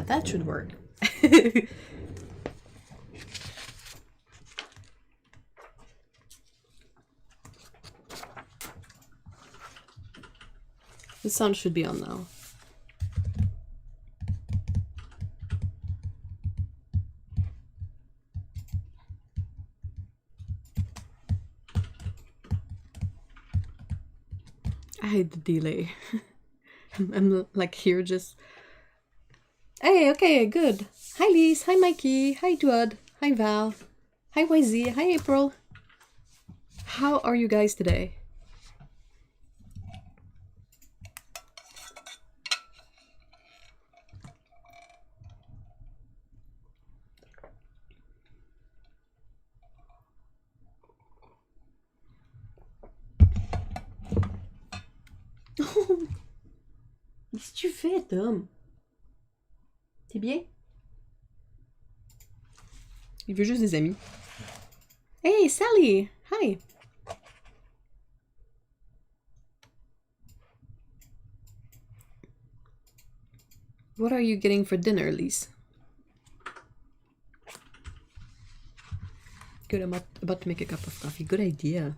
that should work. The sound should be on now. I hate the delay. I'm like here just... Hey, okay, good. Hi Lise, hi Mikey, hi Duad, hi Val, hi YZ, hi April. How are you guys today? Qu'est-ce que tu fais, Tom? T'es bien? Il veut juste des amis. Hey, Sally! Hi! What are you getting for dinner, Lise? Good, I'm about to make a cup of coffee. Good idea.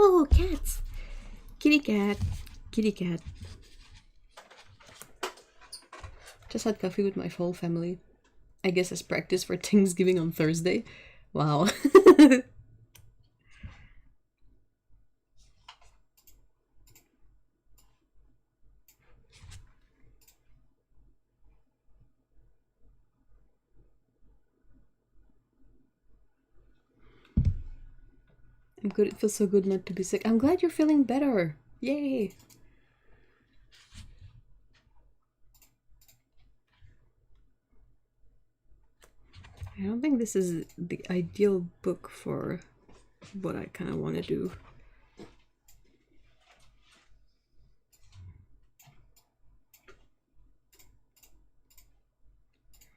Oh, cats! Kitty cat. Kitty cat. Just had coffee with my whole family. I guess as practice for Thanksgiving on Thursday. Wow. I'm good. It feels so good not to be sick. I'm glad you're feeling better. Yay. I don't think this is the ideal book for what I kind of want to do.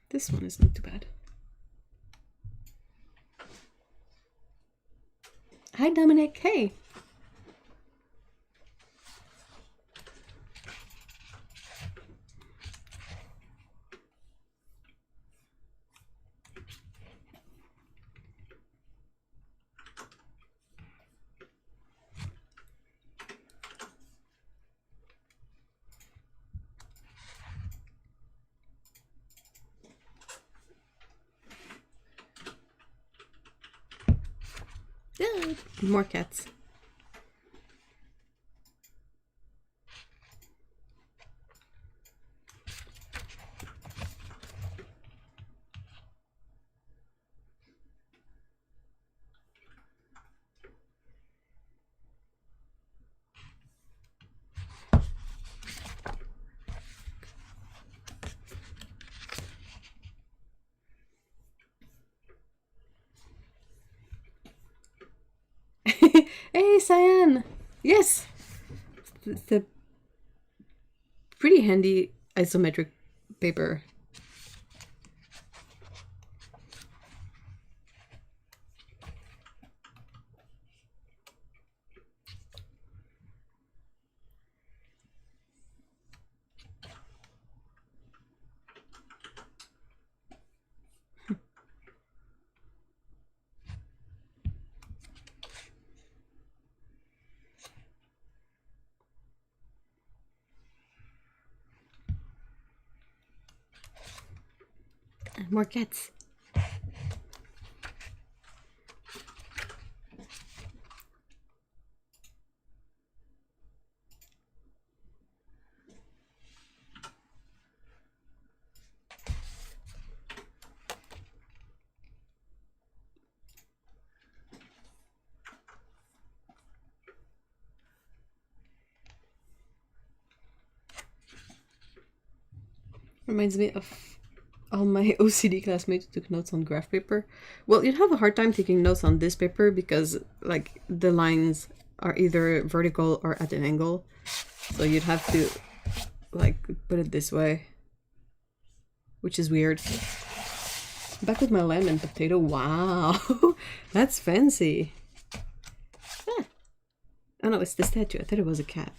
This one is not too bad. Hi Dominic, hey! Yeah, more cats. Hey, Cyan! Yes! It's a pretty handy isometric paper. More cats. Reminds me of all my OCD classmates who took notes on graph paper. Well, you'd have a hard time taking notes on this paper because like the lines are either vertical or at an angle. So you'd have to like put it this way, which is weird. Back with my lamb and potato. Wow, that's fancy. Ah. Oh no, it's the statue. I thought it was a cat.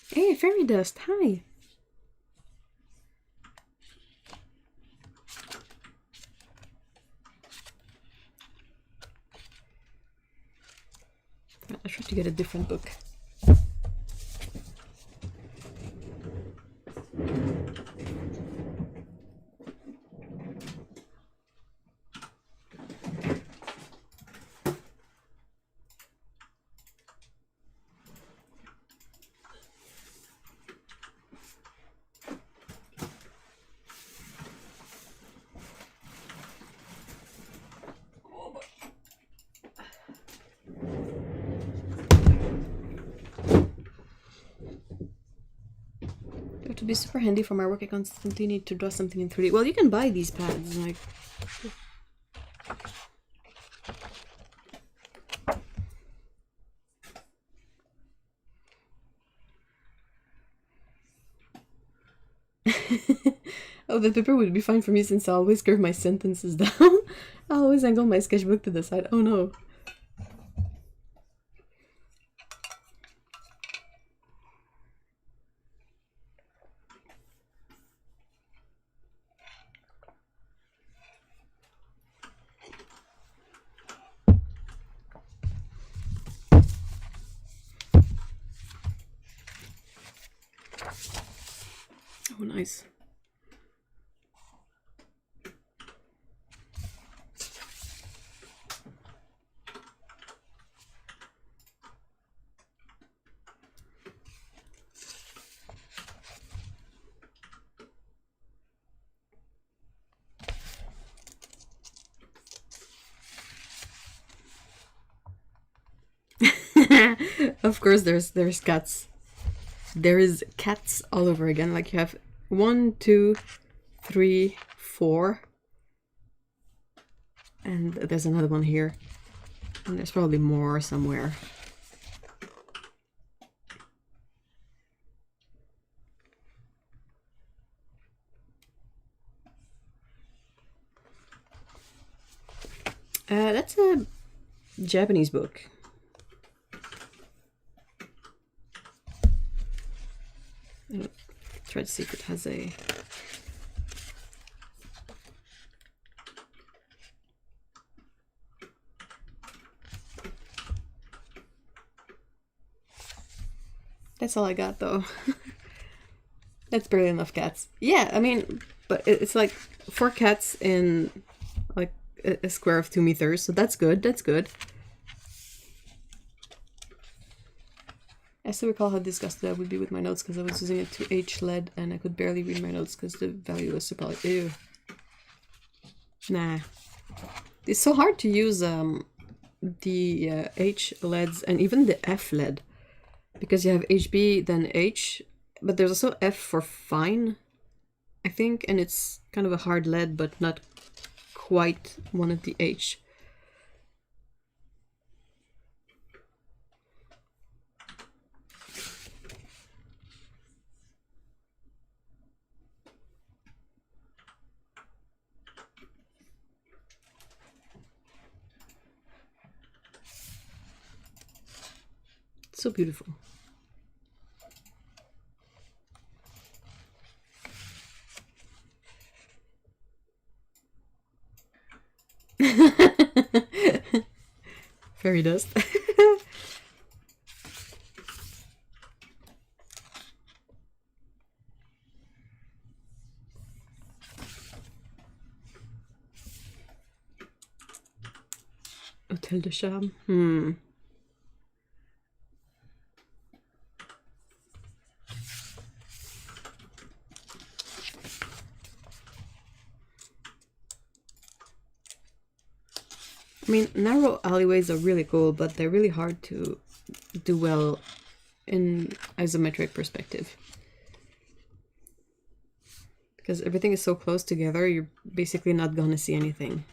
Hey, fairy dust, hi. I tried to get a different book. To be super handy for my work, I constantly need to draw something in 3D. Well, you can buy these pads, like... Oh, the paper would be fine for me since I always curve my sentences down. I always angle my sketchbook to the side. Oh no. Oh, nice. Of course, there's cats. There is cats all over again. Like you have 1, 2, 3, 4, and there's another one here, and there's probably more somewhere. That's a Japanese book. Try to see if it has a... That's all I got though. That's barely enough cats. Yeah, I mean, but it's like 4 cats in like a square of 2 meters, so that's good, that's good. I still recall how disgusted I would be with my notes because I was using a 2H lead and I could barely read my notes because the value was super like, ew. Nah. It's so hard to use the H LEDs and even the F LED because you have HB, then H, but there's also F for fine, I think, and it's kind of a hard lead but not quite one of the H. So beautiful. Fairy dust. Hôtel de charme. I mean, narrow alleyways are really cool, but they're really hard to do well in isometric perspective. Because everything is so close together, you're basically not gonna see anything.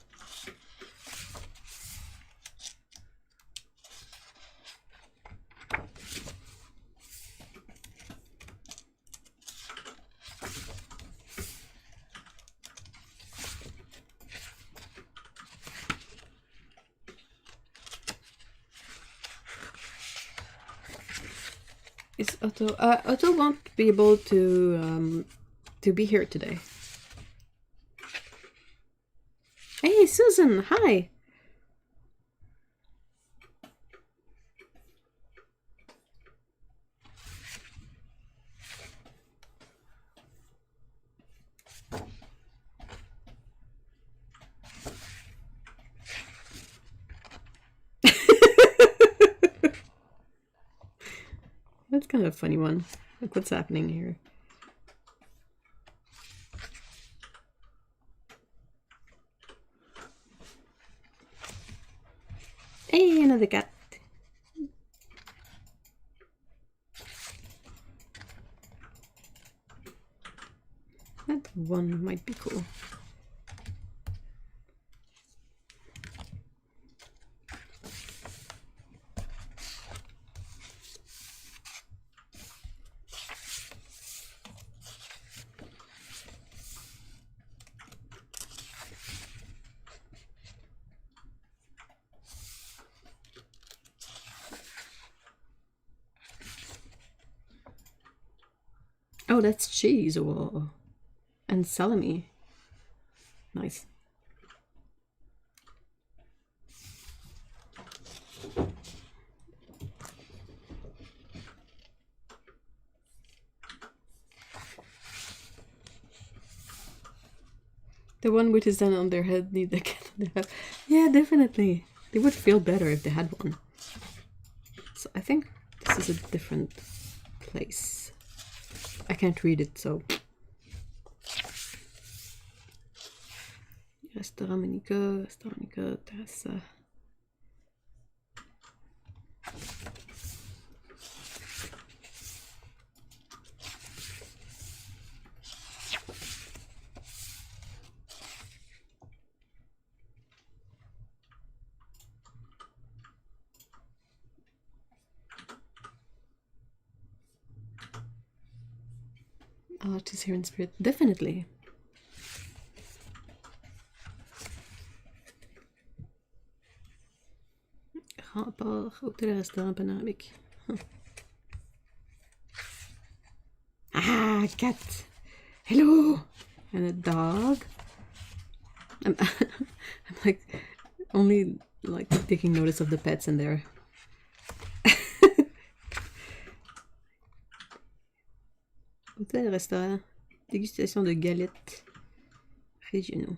Is Otto... Otto won't be able to be here today. Hey, Susan! Hi! That's kind of a funny one. Like, what's happening here? Hey, another cat. That one might be cool. Oh, that's cheese. Whoa. And salami. Nice. The one with his hand on their head need a cat on their head. Yeah, definitely. They would feel better if they had one. So I think this is a different place. I can't read it, so... Restaurant Monica, terrasse. Art is here in spirit. Definitely. Archambault, hôtel, restaurant panoramique. Huh. Ah, cat. Hello. And a dog. I'm like only like taking notice of the pets in there. Hôtel, restaurant, dégustation de galettes régionaux.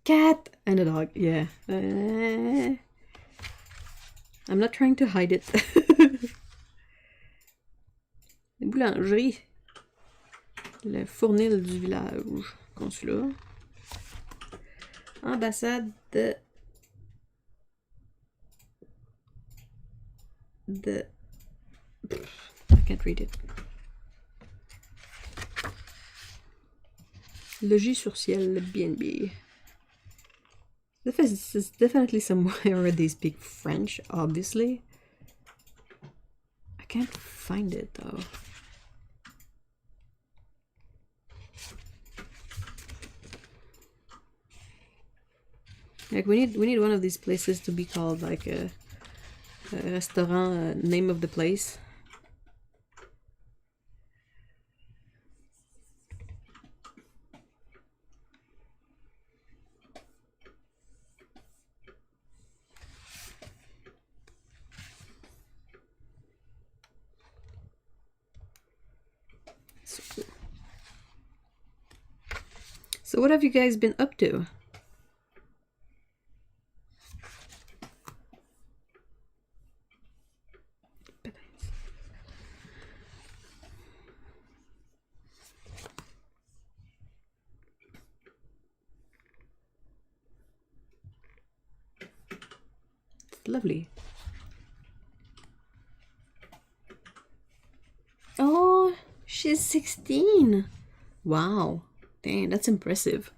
Cat and a dog, yeah. I'm not trying to hide it. Boulangerie. Le fournil du village. Consulat. Ambassade de... I can't read it. Logis sur ciel, BNB. This is definitely somewhere where they speak French, obviously. I can't find it though. Like we need one of these places to be called like a restaurant, name of the place. So what have you guys been up to? Lovely. Oh, she's 16. Wow. Dang, that's impressive.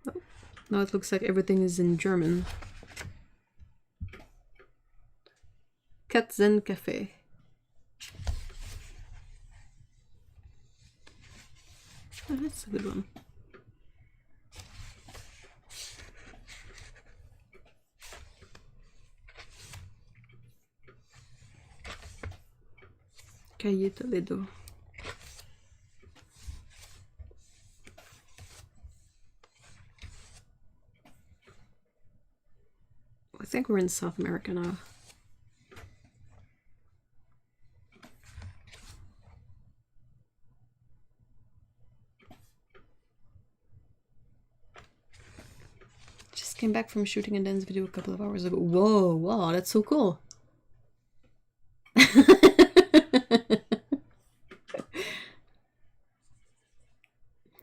Oh, now it looks like everything is in German. Katzen Cafe. Oh, that's a good one. Calle Toledo. I think we're in South America now. Just came back from shooting a dance video a couple of hours ago. Whoa, wow, that's so cool.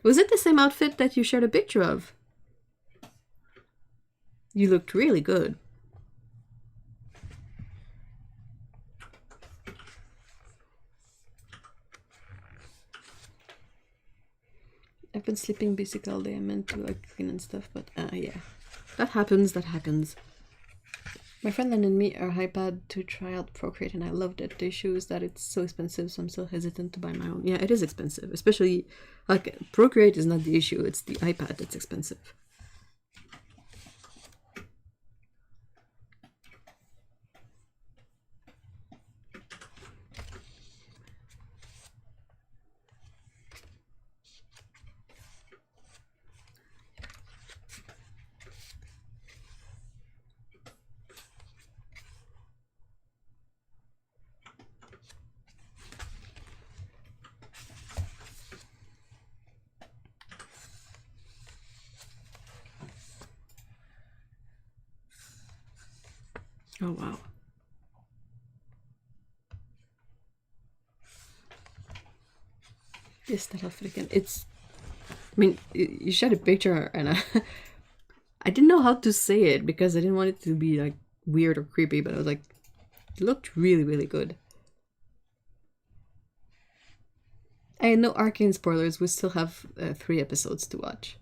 Was it the same outfit that you shared a picture of? You looked really good. I've been sleeping basically all day. I meant to like clean and stuff, but yeah. That happens, that happens. My friend lended me her iPad to try out Procreate and I loved it. The issue is that it's so expensive, so I'm still hesitant to buy my own. Yeah, it is expensive, especially, like, Procreate is not the issue, it's the iPad that's expensive. Oh, wow. Yes, that outfit again. It's... I mean, you shared a picture and I didn't know how to say it because I didn't want it to be, like, weird or creepy, but I was like, it looked really, really good. I had no Arcane spoilers. We still have 3 episodes to watch.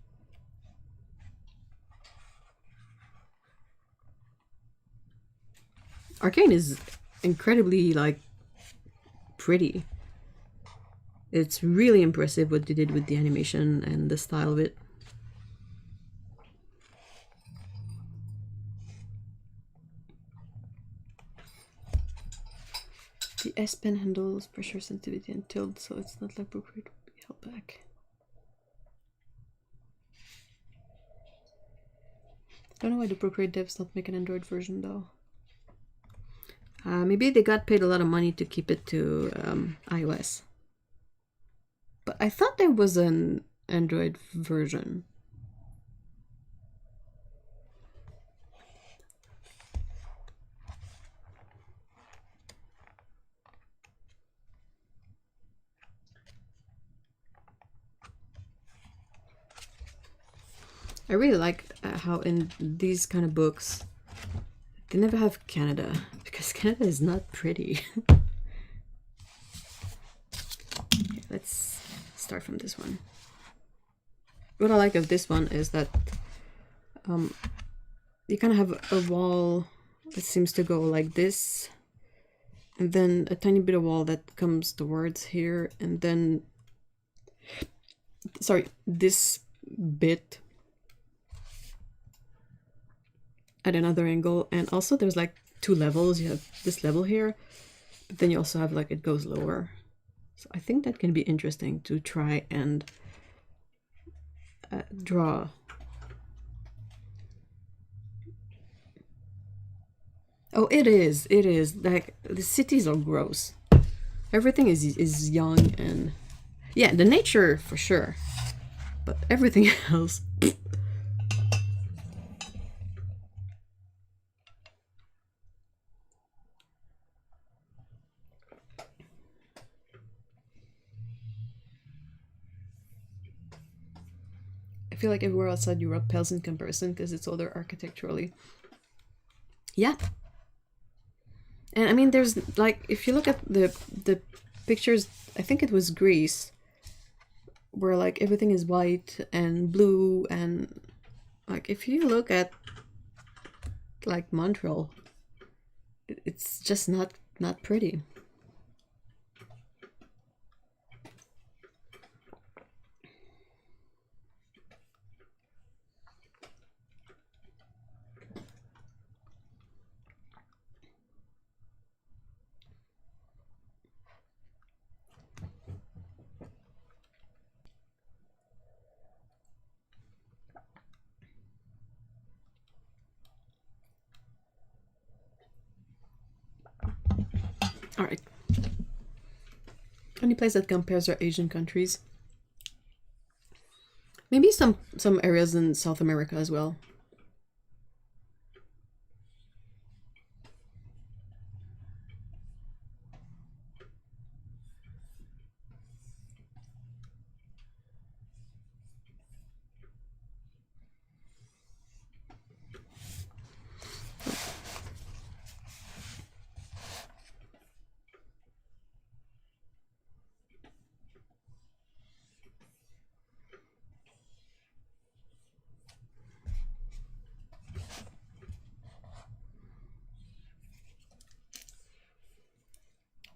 Arcane is incredibly, like, pretty. It's really impressive what they did with the animation and the style of it. The S Pen handles pressure sensitivity and tilt, so it's not like Procreate would be held back. I don't know why the Procreate devs not make an Android version though. Maybe they got paid a lot of money to keep it to iOS. But I thought there was an Android version. I really like how in these kind of books they never have Canada, because Canada is not pretty. Okay, let's start from this one. What I like of this one is that you kind of have a wall that seems to go like this, and then a tiny bit of wall that comes towards here, and then, sorry, this bit at another angle, and also there's like 2 levels. You have this level here, but then you also have like it goes lower. So I think that can be interesting to try and draw. Oh, it is. It is. Like, the cities are gross. Everything is young and... Yeah, the nature for sure. But everything else... feel like everywhere outside Europe pales in comparison because it's older architecturally. Yeah. And I mean, there's like, if you look at the pictures, I think it was Greece, where like everything is white and blue, and like if you look at like Montreal, it's just not pretty. All right. Any place that compares our Asian countries? Maybe some areas in South America as well.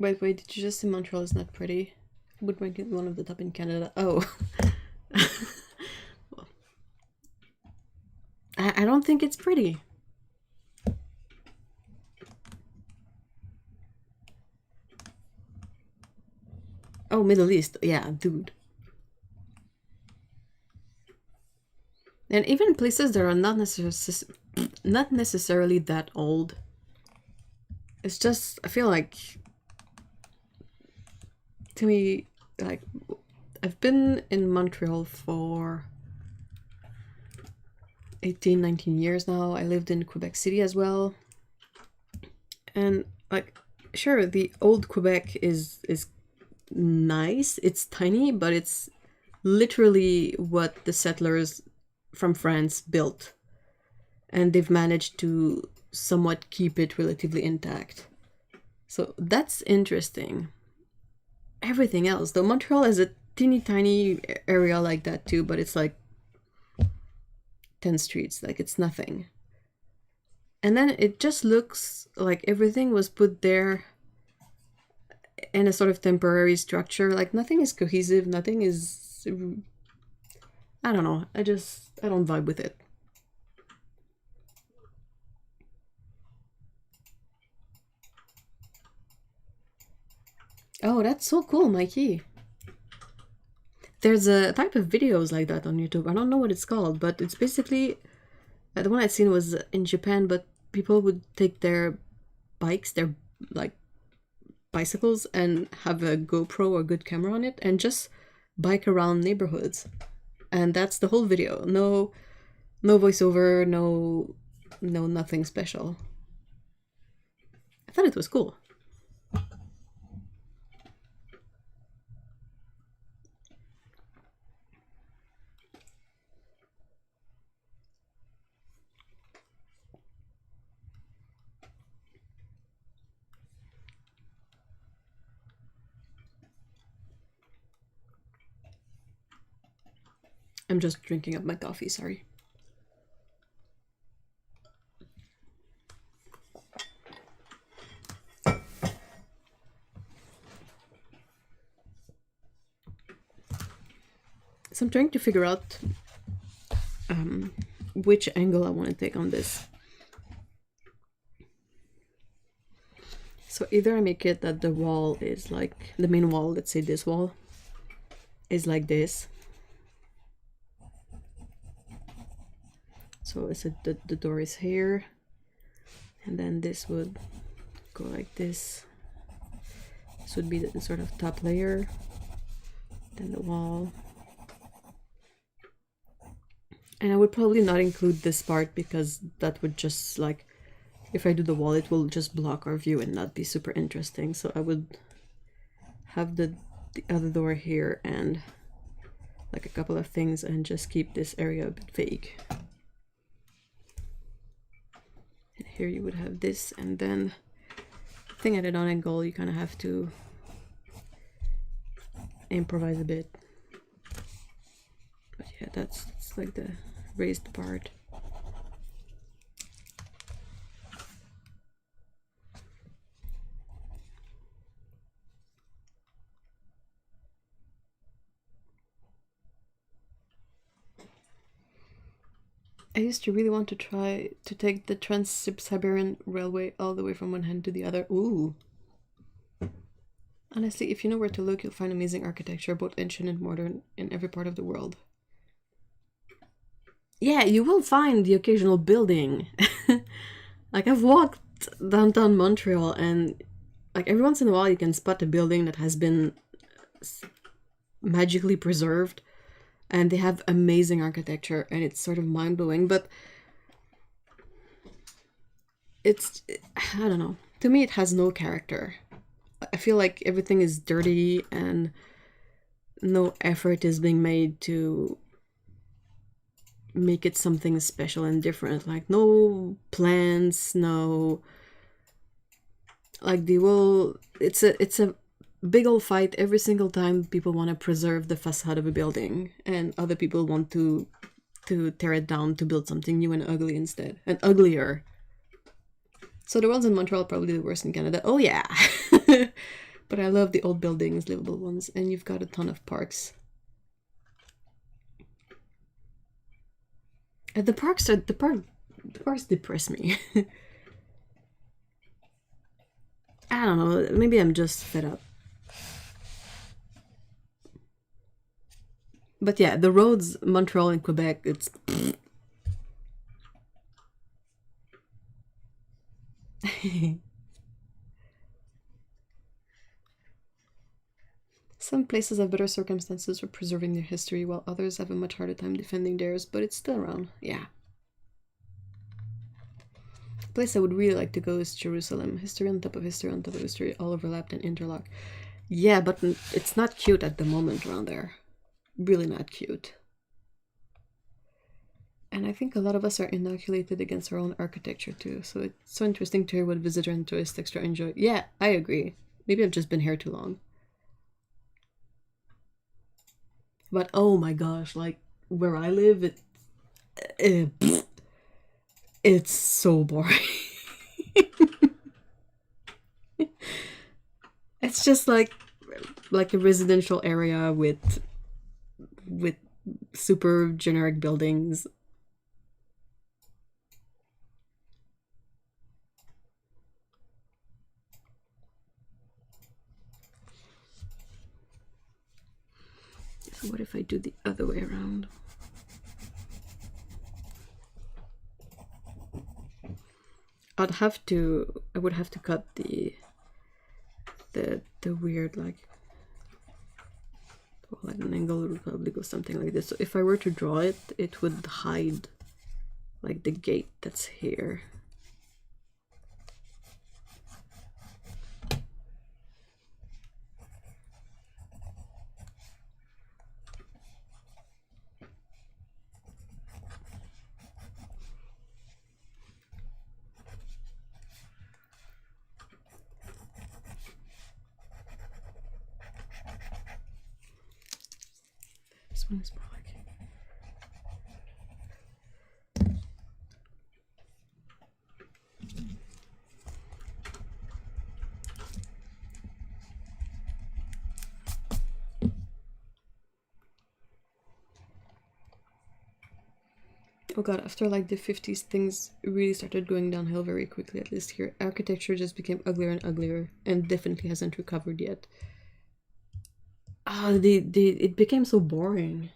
Wait, did you just say Montreal is not pretty? Would rank it one of the top in Canada. Oh. I don't think it's pretty. Oh, Middle East. Yeah, dude. And even places that are not necessarily that old. It's just, I feel like, to me, like, I've been in Montreal for 18, 19 years now. I lived in Quebec City as well. And like, sure, the old Quebec is nice. It's tiny, but it's literally what the settlers from France built. And they've managed to somewhat keep it relatively intact. So that's interesting. Everything else, though, Montreal is a teeny tiny area like that too, but it's like 10 streets, like it's nothing. And then it just looks like everything was put there in a sort of temporary structure. Like nothing is cohesive, nothing is, I don't know, I don't vibe with it. Oh, that's so cool, Mikey. There's a type of videos like that on YouTube. I don't know what it's called, but it's basically, the one I'd seen was in Japan, but people would take their bikes, their like bicycles, and have a GoPro or good camera on it and just bike around neighborhoods. And that's the whole video. No voiceover, no nothing special. I thought it was cool. I'm just drinking up my coffee, sorry. So I'm trying to figure out which angle I want to take on this. So either I make it that the wall is like, the main wall, let's say this wall, is like this. So it's the door is here, and then this would go like this. This would be the sort of top layer, then the wall. And I would probably not include this part because that would just like, if I do the wall, it will just block our view and not be super interesting. So I would have the other door here and like a couple of things and just keep this area a bit vague. And here you would have this, and then the thing at an angle, you kind of have to improvise a bit. But yeah, that's like the raised part. I used to really want to try to take the Trans-Siberian Railway all the way from one hand to the other. Ooh. Honestly, if you know where to look, you'll find amazing architecture, both ancient and modern, in every part of the world. Yeah, you will find the occasional building. Like, I've walked downtown Montreal, and like every once in a while you can spot a building that has been magically preserved. And they have amazing architecture, and it's sort of mind-blowing, but it's, I don't know. To me, it has no character. I feel like everything is dirty, and no effort is being made to make it something special and different. Like, no plants, no... Like, they will... It's a big old fight every single time people want to preserve the facade of a building, and other people want to tear it down to build something new and ugly instead, and uglier. So the ones in Montreal are probably the worst in Canada. Oh yeah. But I love the old buildings, livable ones, and you've got a ton of parks. And the parks depress me. I don't know, maybe I'm just fed up. But yeah, the roads, Montreal and Quebec, it's... Some places have better circumstances for preserving their history, while others have a much harder time defending theirs, but it's still around, yeah. A place I would really like to go is Jerusalem. History on top of history on top of history, all overlapped and interlocked. Yeah, but it's not cute at the moment around there. Really not cute. And I think a lot of us are inoculated against our own architecture too, so it's so interesting to hear what visitor and tourist extra enjoy. Yeah, I agree. Maybe I've just been here too long. But oh my gosh, like where I live, it's so boring. It's just like a residential area with super generic buildings. So what if I do the other way around? I would have to cut the weird, like, well, at an angle it would probably go something like this. So if I were to draw it, it would hide like the gate that's here. This one is more like... Oh god, after like the 50s, things really started going downhill very quickly, at least here. Architecture just became uglier and uglier, and definitely hasn't recovered yet. Ah, it became so boring.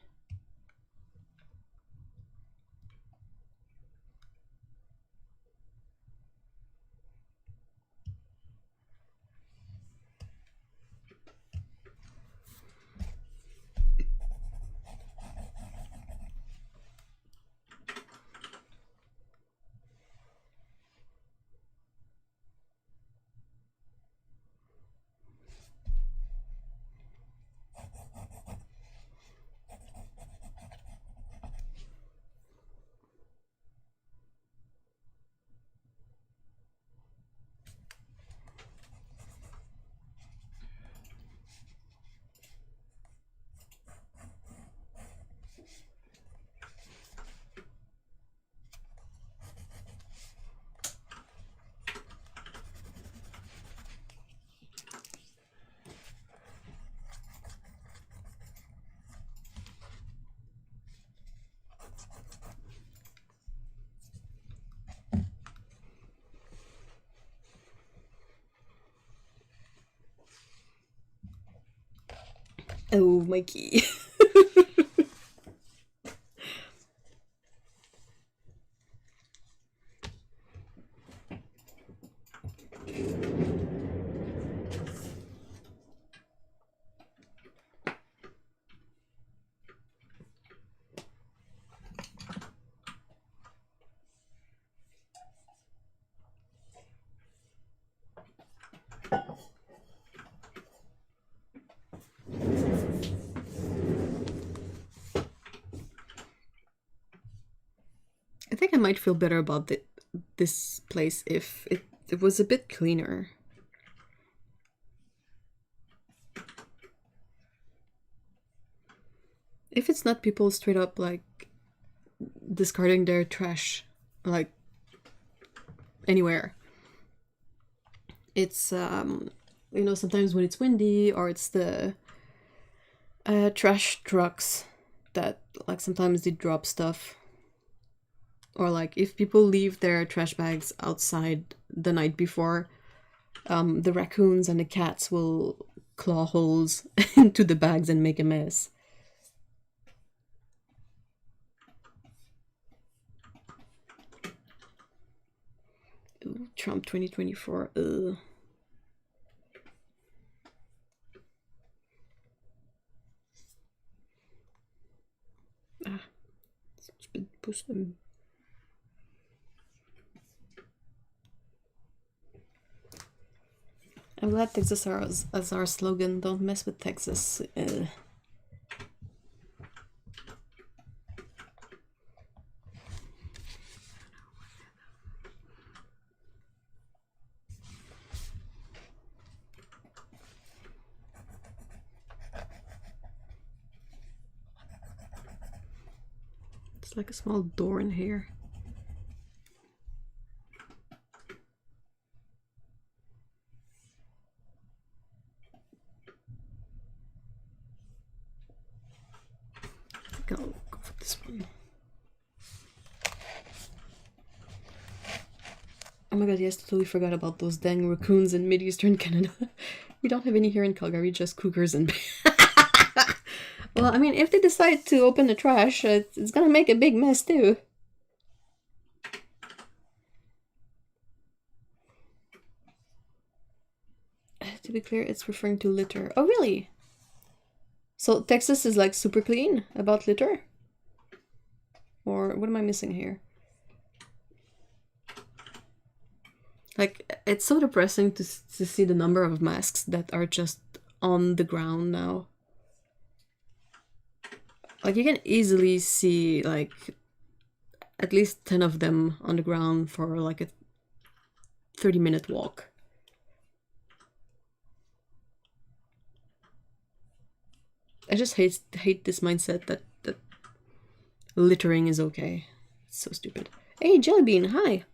Oh, Mikey. I think I might feel better about this place if it was a bit cleaner. If it's not people straight up like discarding their trash like anywhere. It's you know, sometimes when it's windy or it's the trash trucks that like sometimes they drop stuff. Or like if people leave their trash bags outside the night before, the raccoons and the cats will claw holes into the bags and make a mess. Ooh, Trump 2024. Ugh. Ah, push them. I'm glad Texas as our slogan. Don't mess with Texas. It's like a small door in here. I think I'll go for this one. Oh my god, yes, totally forgot about those dang raccoons in Mid-Eastern Canada. We don't have any here in Calgary, just cougars and... Well, I mean, if they decide to open the trash, it's gonna make a big mess too. To be clear, it's referring to litter. Oh, really? So Texas is like super clean about litter? Or what am I missing here? Like, it's so depressing to see the number of masks that are just on the ground now. Like, you can easily see, like, at least 10 of them on the ground for, like, a 30-minute walk. I just hate this mindset that littering is okay. It's so stupid. Hey, Jellybean, hi!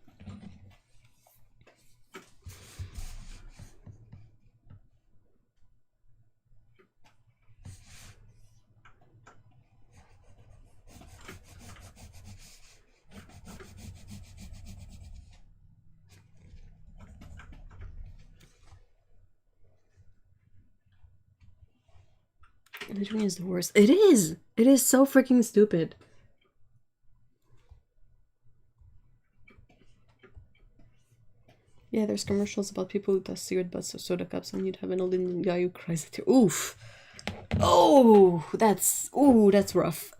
Littering is the worst. It is! It is so freaking stupid. Yeah, there's commercials about people who toss cigarette butts or soda cups, and you'd have an old Indian guy who cries at you. Oof! Oh, that's rough.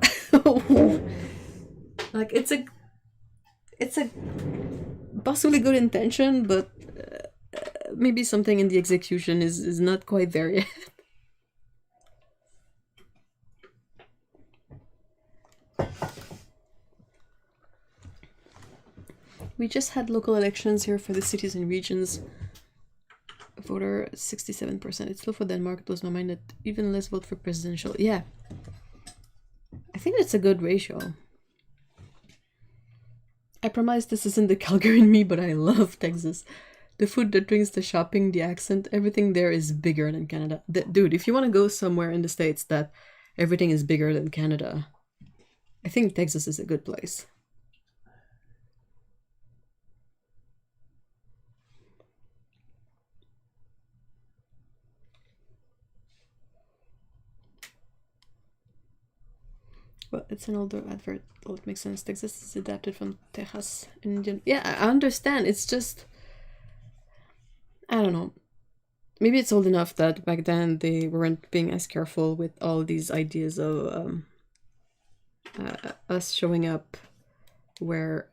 Like, it's a possibly good intention, but maybe something in the execution is not quite there yet. We just had local elections here for the cities and regions. Voter 67%. It's low for Denmark. It blows my mind that even less vote for presidential. Yeah. I think that's a good ratio. I promise this isn't the Calgary in me, but I love Texas. The food, the drinks, the shopping, the accent, everything there is bigger than Canada. Dude, if you want to go somewhere in the States that everything is bigger than Canada, I think Texas is a good place. Well, it's an older advert. Oh, it makes sense. Texas is adapted from Texas, Indian. Yeah, I understand. It's just, I don't know. Maybe it's old enough that back then they weren't being as careful with all these ideas of us showing up where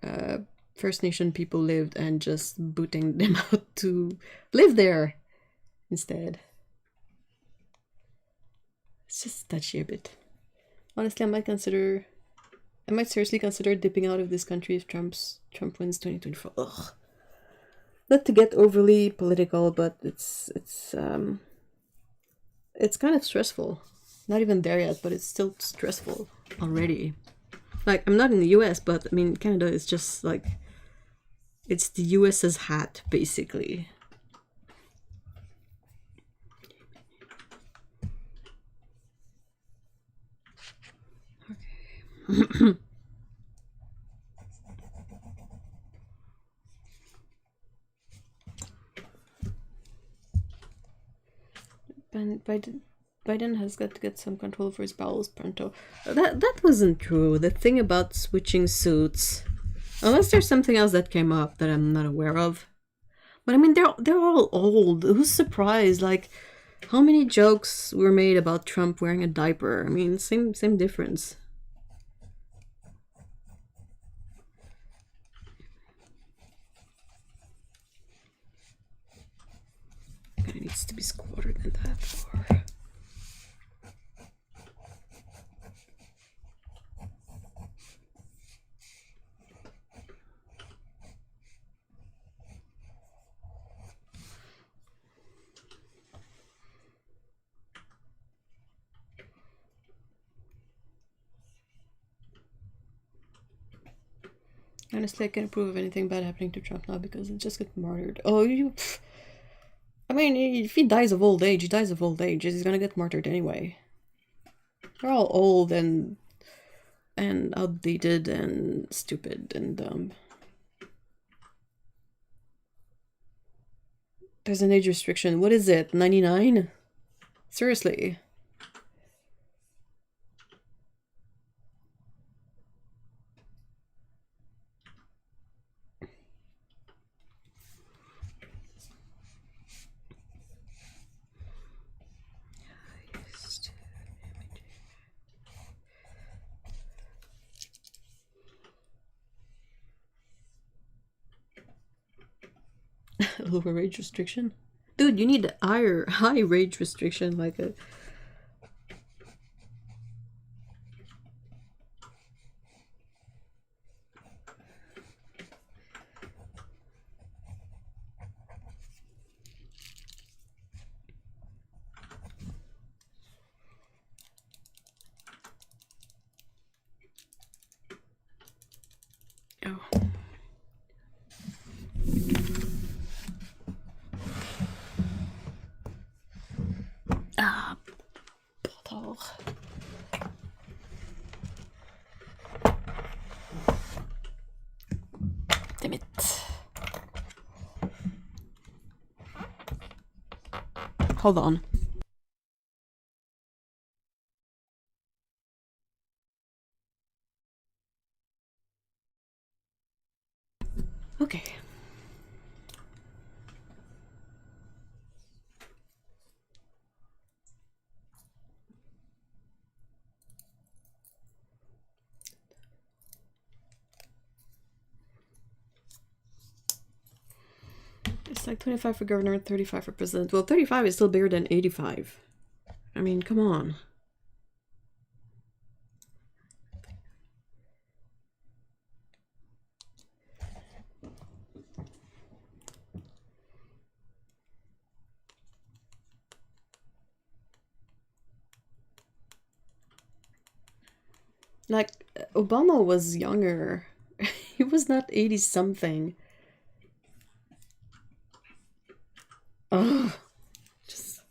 First Nation people lived and just booting them out to live there instead. It's just touchy a bit. Honestly, I might seriously consider dipping out of this country if Trump wins 2024. Ugh. Not to get overly political, but it's kind of stressful. Not even there yet, but it's still stressful already. Like, I'm not in the US, but I mean, Canada is just like, it's the US's hat, basically. Okay. Biden has got to get some control over his bowels pronto. That wasn't true. The thing about switching suits, unless there's something else that came up that I'm not aware of. But I mean, they're all old. Who's surprised? Like, how many jokes were made about Trump wearing a diaper? I mean, same difference. It needs to be squatter than that. Or... Honestly, I can't approve of anything bad happening to Trump now because it just got martyred. Oh, you... I mean, if he dies of old age, he dies of old age. He's gonna get martyred anyway. They're all old and outdated and stupid and dumb. There's an age restriction. What is it? 99? Seriously. Lower rage restriction? Dude, you need high rage restriction, like a... Oh. Ah, bottle. Damn it. Hold on. Okay. It's like 25 for governor, 35 for president. Well, 35 is still bigger than 85. I mean, come on. Like, Obama was younger. He was not 80 something. Ugh. Just...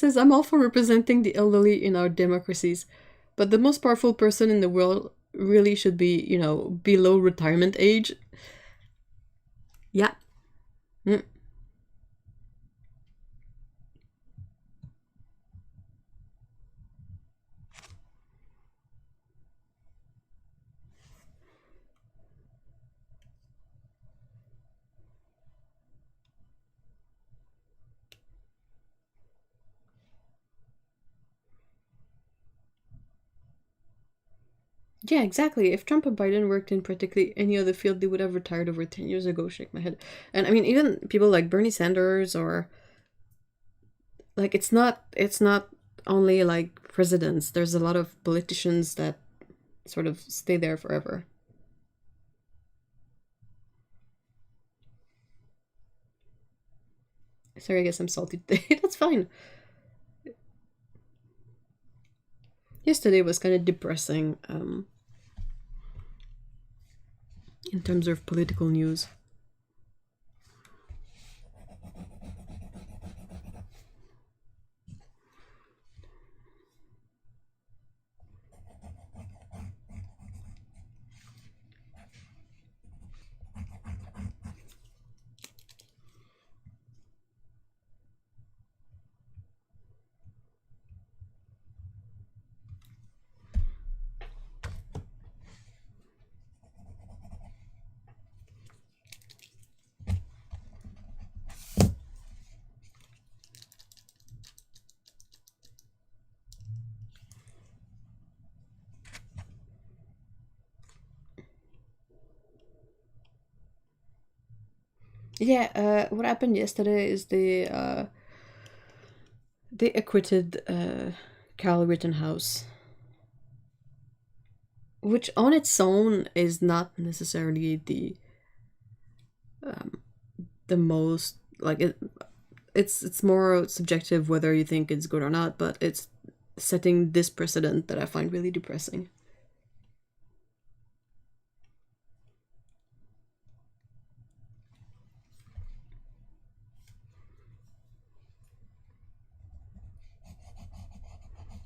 says, I'm all for representing the elderly in our democracies, but the most powerful person in the world really should be, you know, below retirement age. Yeah. Mm. Yeah, exactly. If Trump and Biden worked in practically any other field, they would have retired over 10 years ago. Shake my head. And I mean, even people like Bernie Sanders or like it's not only like presidents. There's a lot of politicians that sort of stay there forever. Sorry, I guess I'm salty today. That's fine. Yesterday was kind of depressing in terms of political news. Yeah, what happened yesterday is they acquitted Carl Rittenhouse, which on its own is not necessarily the most like it's more subjective whether you think it's good or not, but it's setting this precedent that I find really depressing.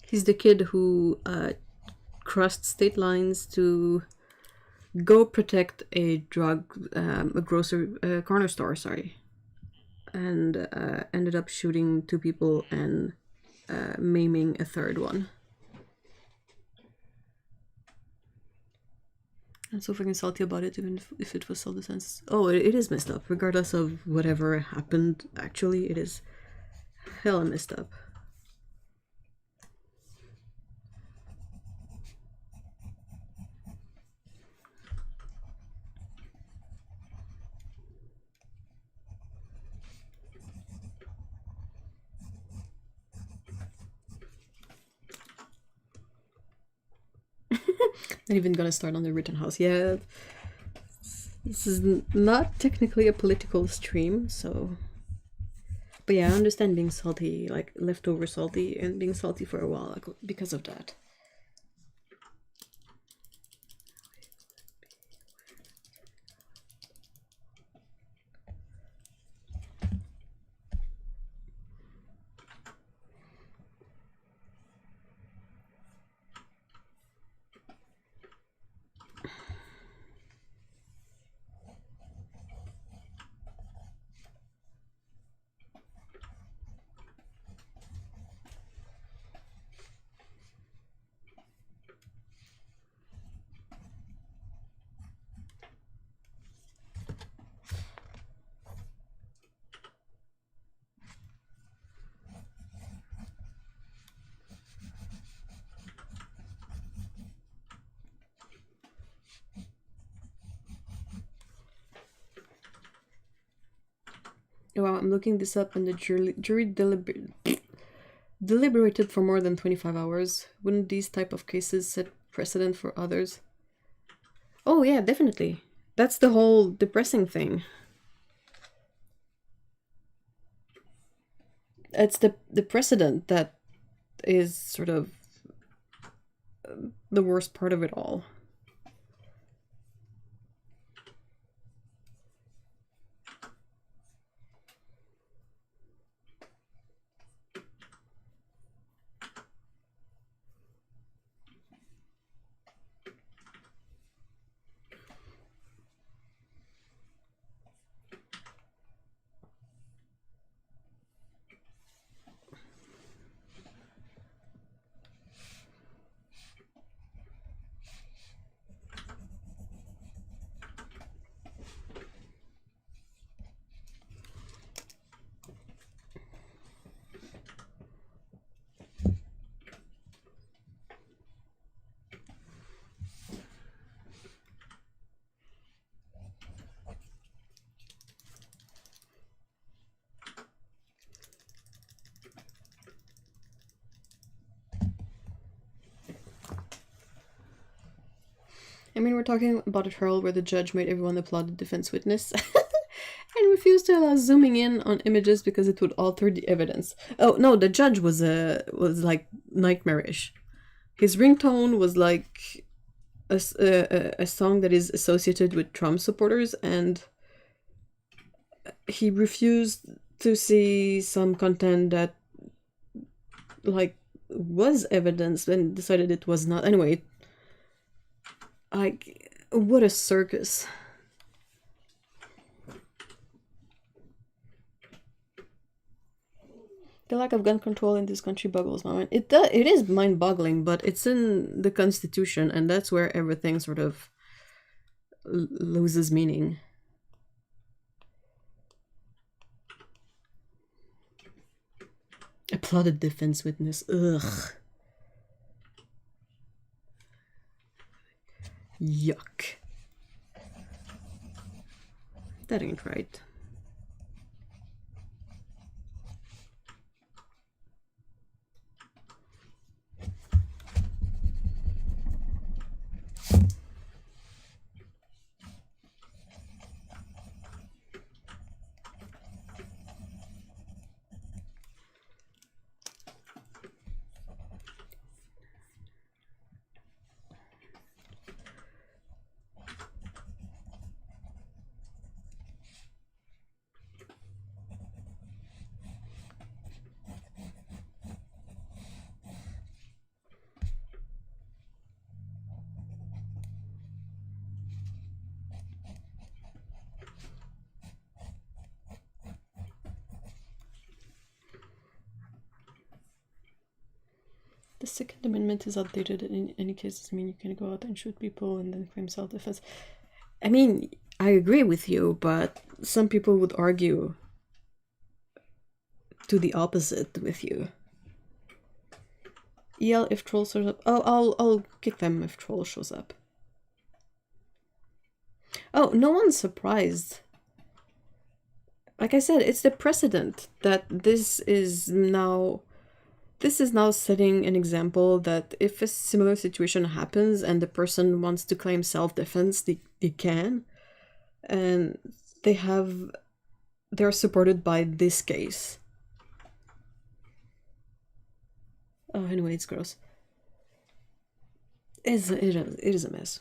He's the kid who crossed state lines to go protect a a grocery corner store, sorry, and ended up shooting two people and maiming a third one. I'm so fucking salty about it, even if it was self-defense. Oh, it is messed up. Regardless of whatever happened, actually, it is hella messed up. Not even gonna start on the Rittenhouse. Yeah, this is not technically a political stream, so. But yeah, I understand being salty, like leftover salty, and being salty for a while like, because of that. Well, I'm looking this up, and the jury deliberated for more than 25 hours. Wouldn't these type of cases set precedent for others? Oh yeah, definitely. That's the whole depressing thing. It's the precedent that is sort of the worst part of it all. I mean, we're talking about a trial where the judge made everyone applaud the defense witness and refused to allow zooming in on images because it would alter the evidence. Oh no, the judge was like nightmarish. His ringtone was like a song that is associated with Trump supporters, and he refused to see some content that like was evidence and decided it was not. Anyway, like, what a circus. The lack of gun control in this country boggles my mind. It is mind-boggling, but it's in the Constitution, and that's where everything sort of loses meaning. Applauded defense witness. Ugh. Yuck. That ain't right. The Second Amendment is outdated in any case. I mean, you can go out and shoot people and then claim self-defense. I mean, I agree with you, but some people would argue to the opposite with you. EL if troll shows up. Oh, I'll kick them if troll shows up. Oh, no one's surprised. Like I said, it's the precedent that this is now setting an example that if a similar situation happens and the person wants to claim self-defense, they can. And they're supported by this case. Oh, anyway, it's gross. It is a mess.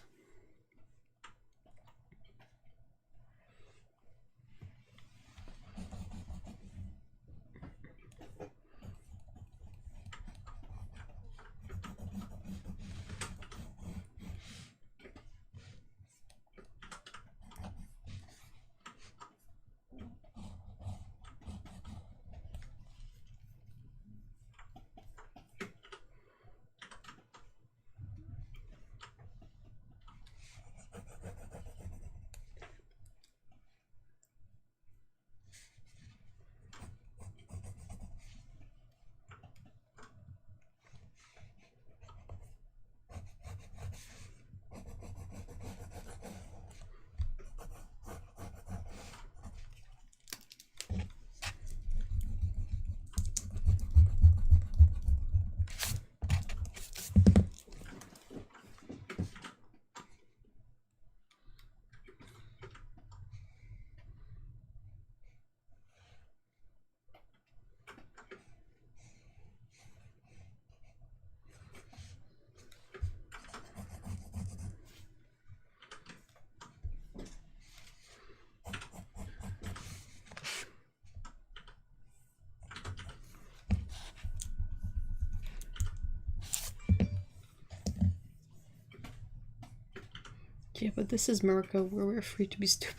Yeah, but this is Morocco, where we're free to be stupid.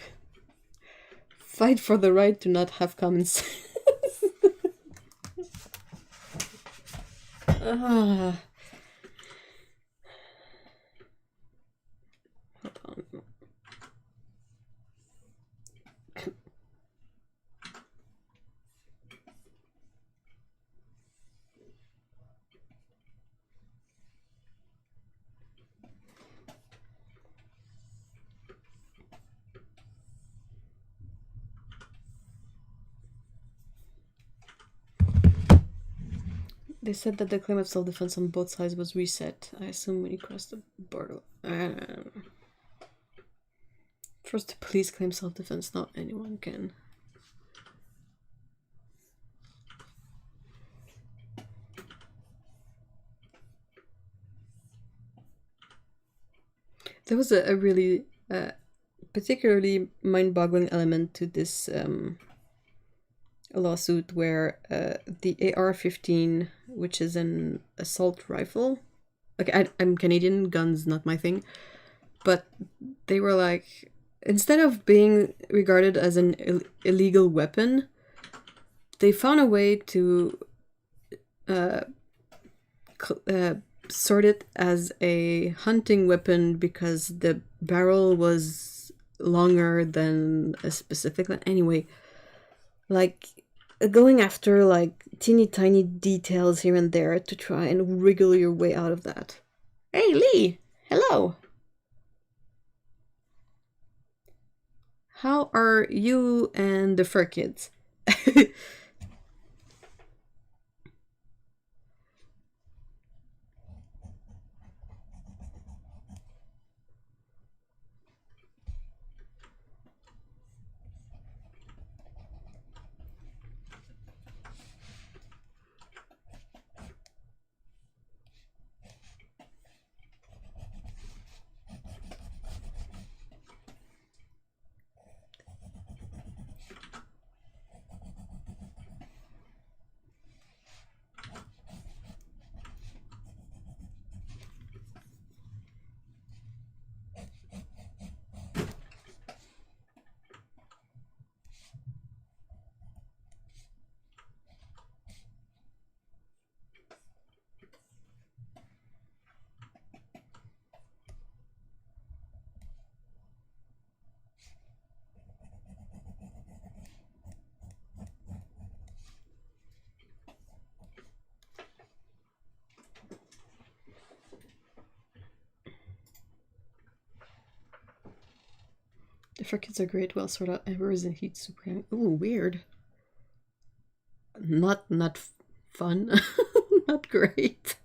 Fight for the right to not have common sense. Hold on. They said that the claim of self-defense on both sides was reset. I assume when you crossed the border. I don't know. First, the police claim self-defense. Not anyone can. There was a really particularly mind-boggling element to this lawsuit where the AR-15, which is an assault rifle, like I'm Canadian, guns not my thing, but they were like, instead of being regarded as an illegal weapon, they found a way to sort it as a hunting weapon because the barrel was longer than a specific... Anyway, like going after like teeny tiny details here and there to try and wriggle your way out of that. Hey Lee! Hello! How are you and the fur kids? The fur kids are great, well sorted out. Embers and heat supreme. Ooh, weird. Not fun. Not great.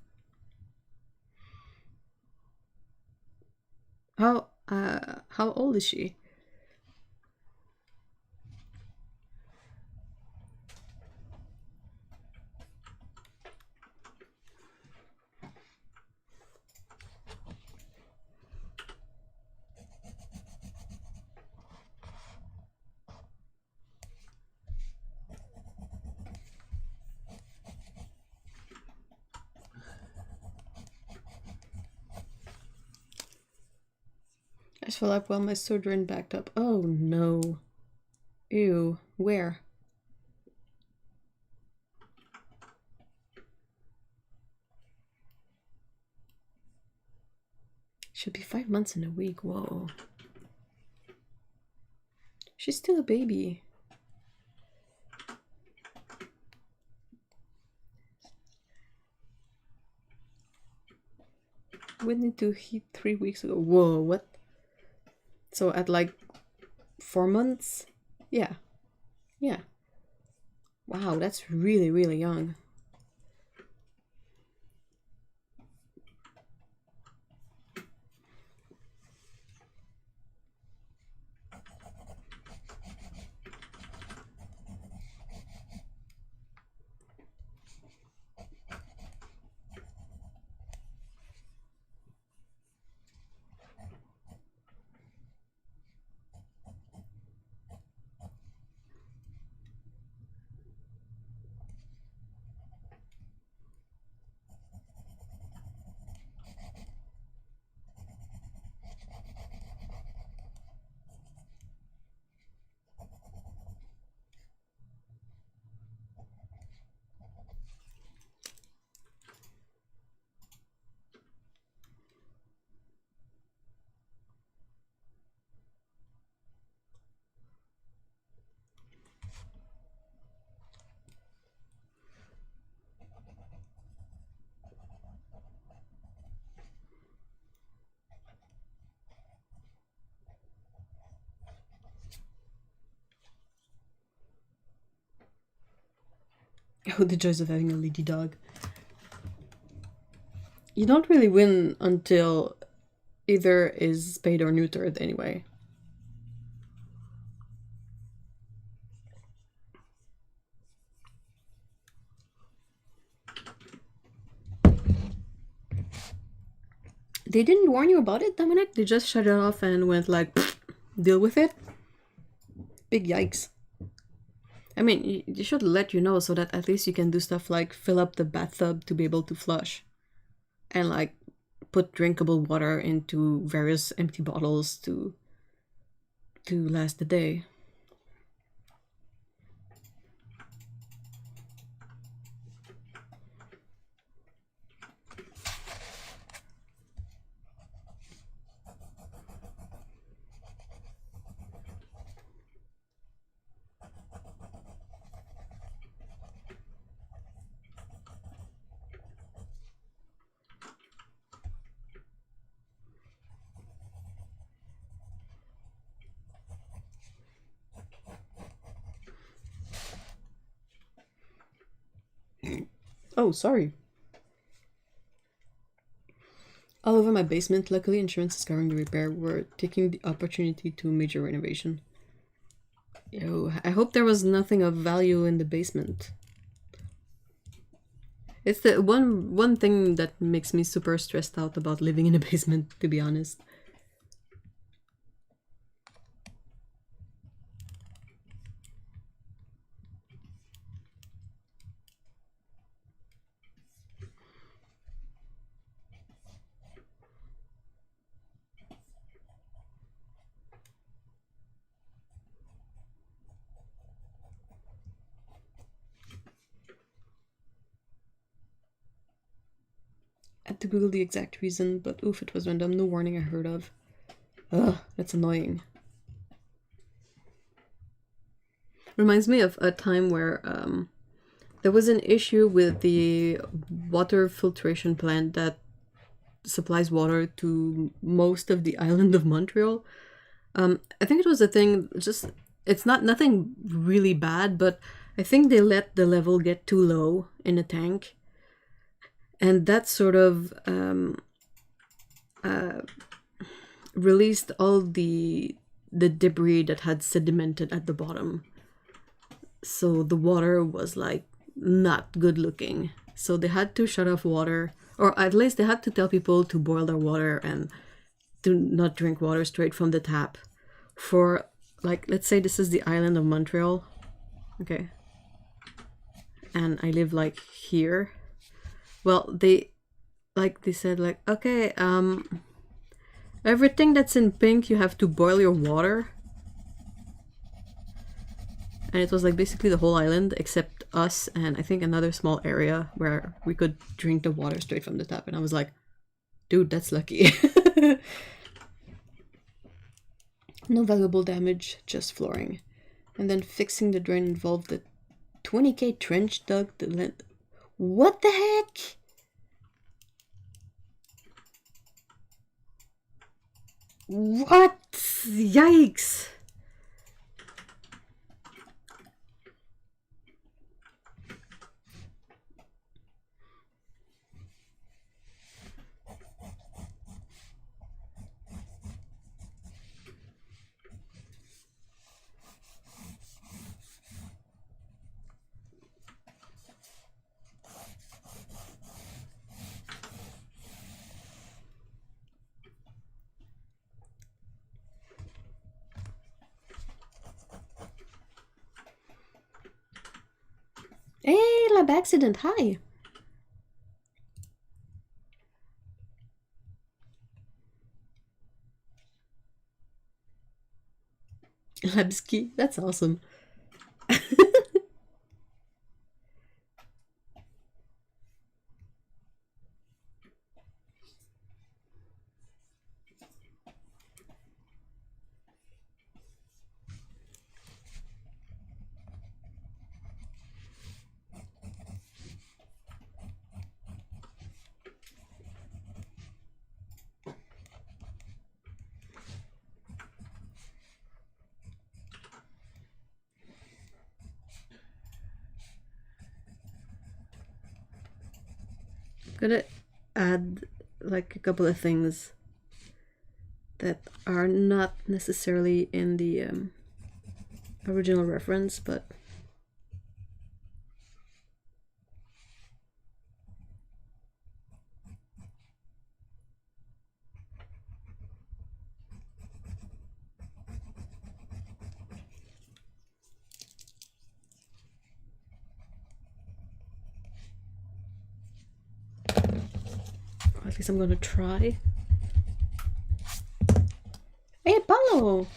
How old is she? I just fell up while my sojourn backed up. Oh no. Ew. Where? Should be 5 months in a week. Whoa. She's still a baby. Went into heat 3 weeks ago. Whoa, what? So at like 4 months? Yeah. Yeah. Wow, that's really, really young. Oh, the joys of having a lady dog. You don't really win until either is spayed or neutered anyway. They didn't warn you about it, Dominic? They just shut it off and went like, deal with it? Big yikes. I mean, you should let you know so that at least you can do stuff like fill up the bathtub to be able to flush. And like put drinkable water into various empty bottles to last the day. Oh, sorry. All over my basement. Luckily, insurance is covering the repair. We're taking the opportunity to major renovation. Yo, I hope there was nothing of value in the basement. It's the one thing that makes me super stressed out about living in a basement, to be honest. I had to Google the exact reason, but oof, it was random. No warning I heard of. Ugh, that's annoying. Reminds me of a time where there was an issue with the water filtration plant that supplies water to most of the island of Montreal. I think it was a thing, just, it's not nothing really bad, but I think they let the level get too low in a tank. And that sort of released all the debris that had sedimented at the bottom. So the water was like not good looking. So they had to shut off water, or at least they had to tell people to boil their water and to not drink water straight from the tap. For like, let's say this is the island of Montreal. Okay. And I live like here. Well, they said like, okay, everything that's in pink, you have to boil your water. And it was like basically the whole island except us and I think another small area where we could drink the water straight from the tap. And I was like, dude, that's lucky. No valuable damage, just flooring. And then fixing the drain involved the 20k trench dug the length. What the heck? What? Yikes. Hey, lab accident, hi. Labski, that's awesome. Gonna add like a couple of things that are not necessarily in the original reference, but At least I'm gonna try. Hey, Paulo!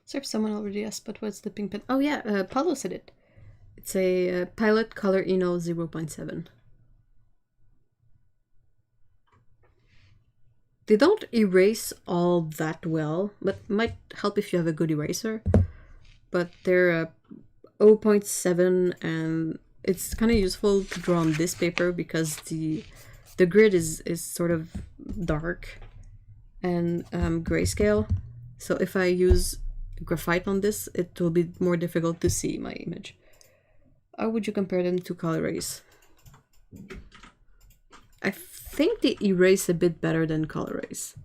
Sorry if someone already asked, but what's the pink pen? Oh yeah, Paulo said it. It's a Pilot Color Eno 0.7. They don't erase all that well, but might help if you have a good eraser. But they're 0.7, and it's kind of useful to draw on this paper because the grid is sort of dark and grayscale. So if I use graphite on this, it will be more difficult to see my image. How would you compare them to color erase? I think they erase a bit better than color erase,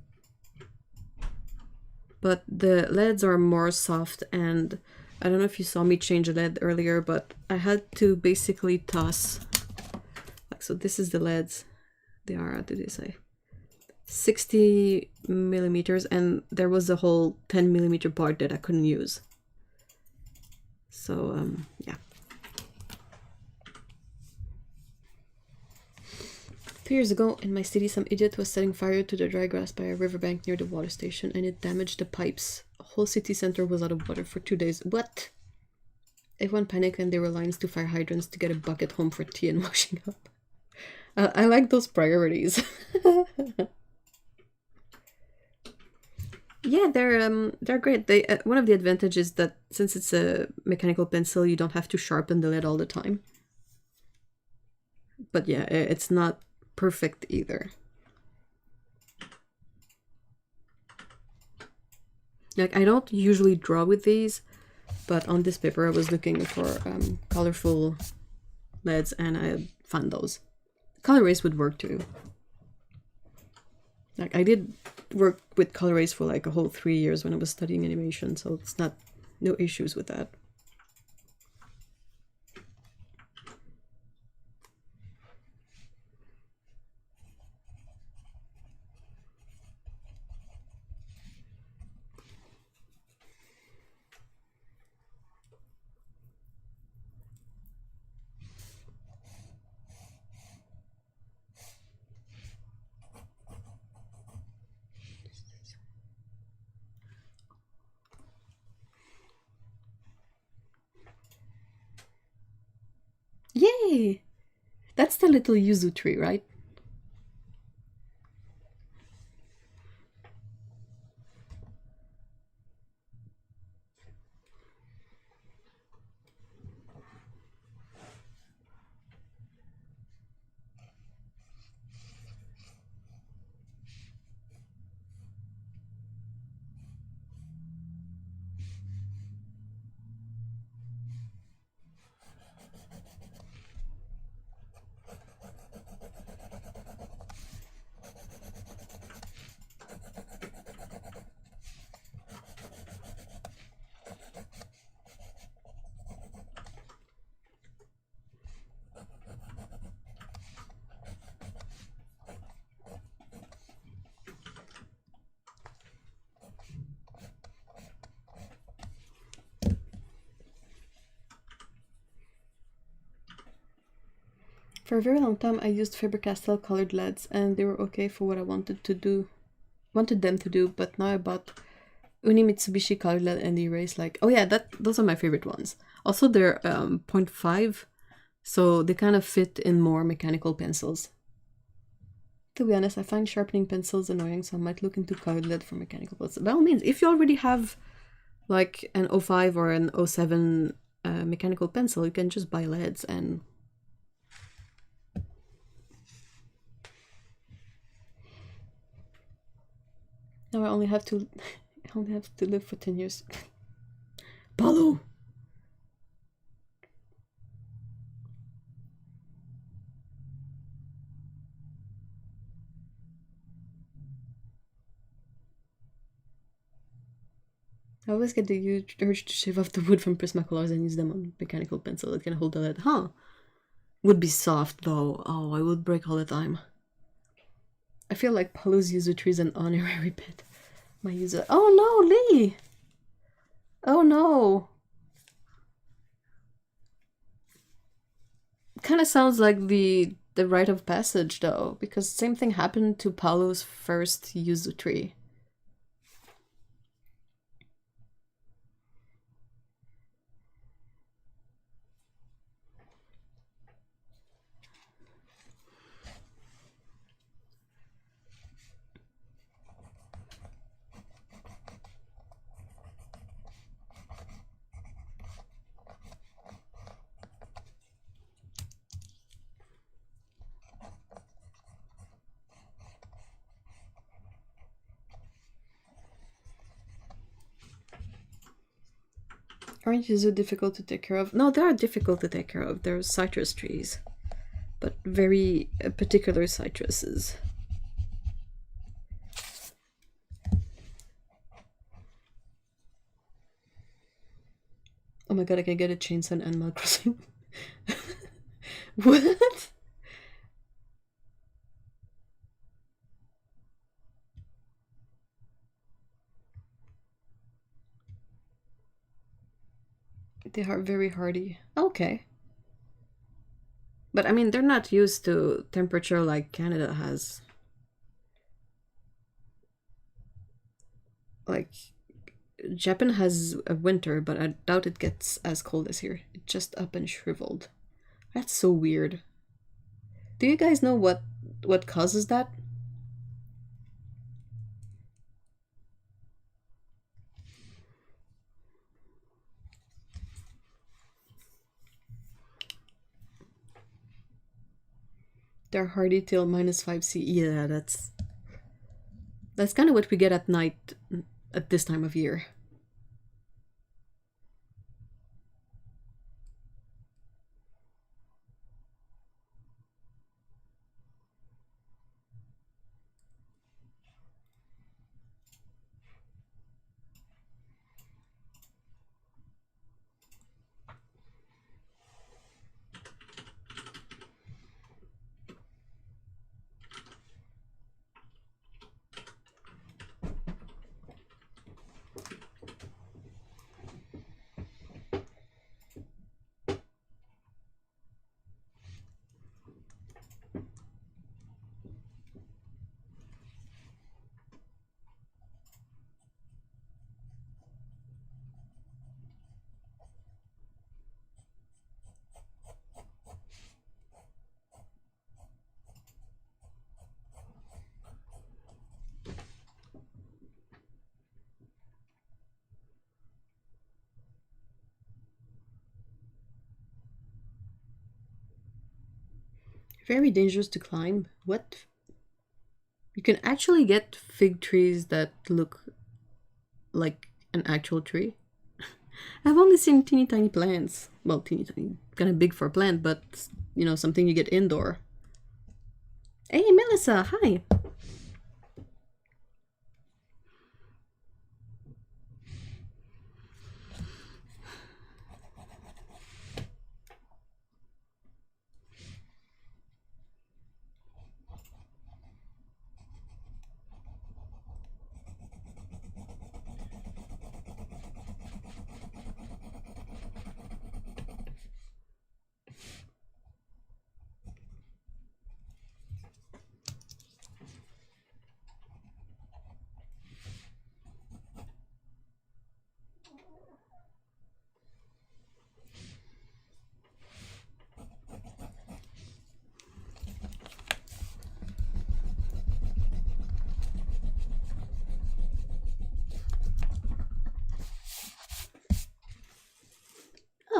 but the LEDs are more soft, and I don't know if you saw me change a LED earlier, but I had to basically toss, like, so this is the LEDs. They are, what did they say? 60 millimeters, and there was a whole 10 millimeter part that I couldn't use. So, yeah. 2 years ago, in my city, some idiot was setting fire to the dry grass by a riverbank near the water station, and it damaged the pipes. A whole city center was out of water for 2 days. What? Everyone panicked, and there were lines to fire hydrants to get a bucket home for tea and washing up. I like those priorities. Yeah, they're great. They one of the advantages is that since it's a mechanical pencil, you don't have to sharpen the lead all the time. But yeah, it's not perfect either. Like, I don't usually draw with these, but on this paper I was looking for colorful LEDs, and I found those. Color erase would work too. Like, I did work with color erase for like a whole 3 years when I was studying animation, so it's no issues with that. Yay! That's the little yuzu tree, right? For a very long time I used Faber-Castell colored LEDs, and they were okay for what I wanted them to do, but now I bought Uni Mitsubishi colored lead and erase, like, oh yeah, those are my favorite ones. Also, they're 0.5, so they kind of fit in more mechanical pencils. To be honest, I find sharpening pencils annoying, so I might look into colored lead for mechanical pencils. By all means, if you already have like an 05 or an 07 mechanical pencil, you can just buy leads and... Now I only have to live for 10 years. Paulo! I always get the huge urge to shave off the wood from Prismacolors and use them on mechanical pencil that can hold the lead. Huh. Would be soft though. Oh, I would break all the time. I feel like Paulo's user tree is an honorary pet. My user... Oh no, Lee! Oh no! Kind of sounds like the rite of passage though, because same thing happened to Paulo's first yuzu tree. Aren't yuzu difficult to take care of? No, they are difficult to take care of. They're citrus trees, but very particular citruses. Oh my god, I can get a chainsaw in Animal Crossing. What? They are very hardy. Okay. But I mean, they're not used to temperature like Canada has. Like, Japan has a winter, but I doubt it gets as cold as here. It's just up and shriveled. That's so weird. Do you guys know what causes that? They're hardy till -5°C. Yeah, that's kind of what we get at night at this time of year. Very dangerous to climb. What? You can actually get fig trees that look like an actual tree. I've only seen teeny tiny plants. Well, teeny tiny, kind of big for a plant, but you know, something you get indoor. Hey, Melissa, hi.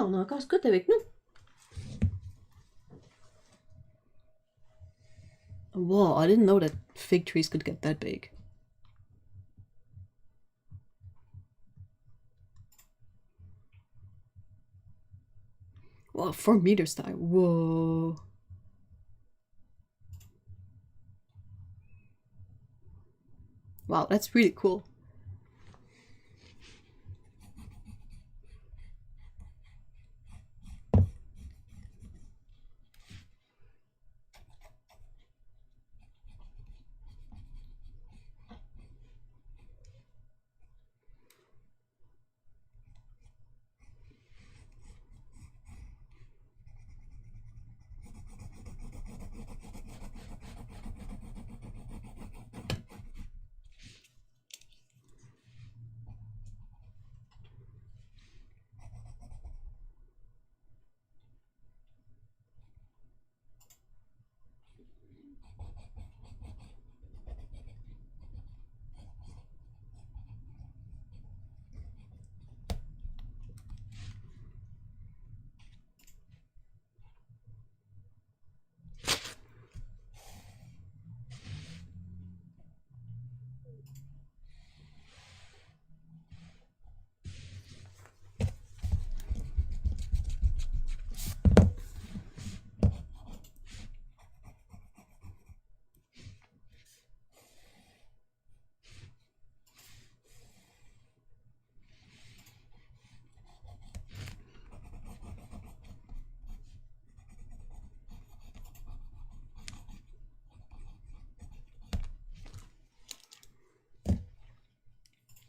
no kas kötevik nu. Whoa, I didn't know that fig trees could get that big. Wow, 4 meters high. Whoa. Wow, that's really cool.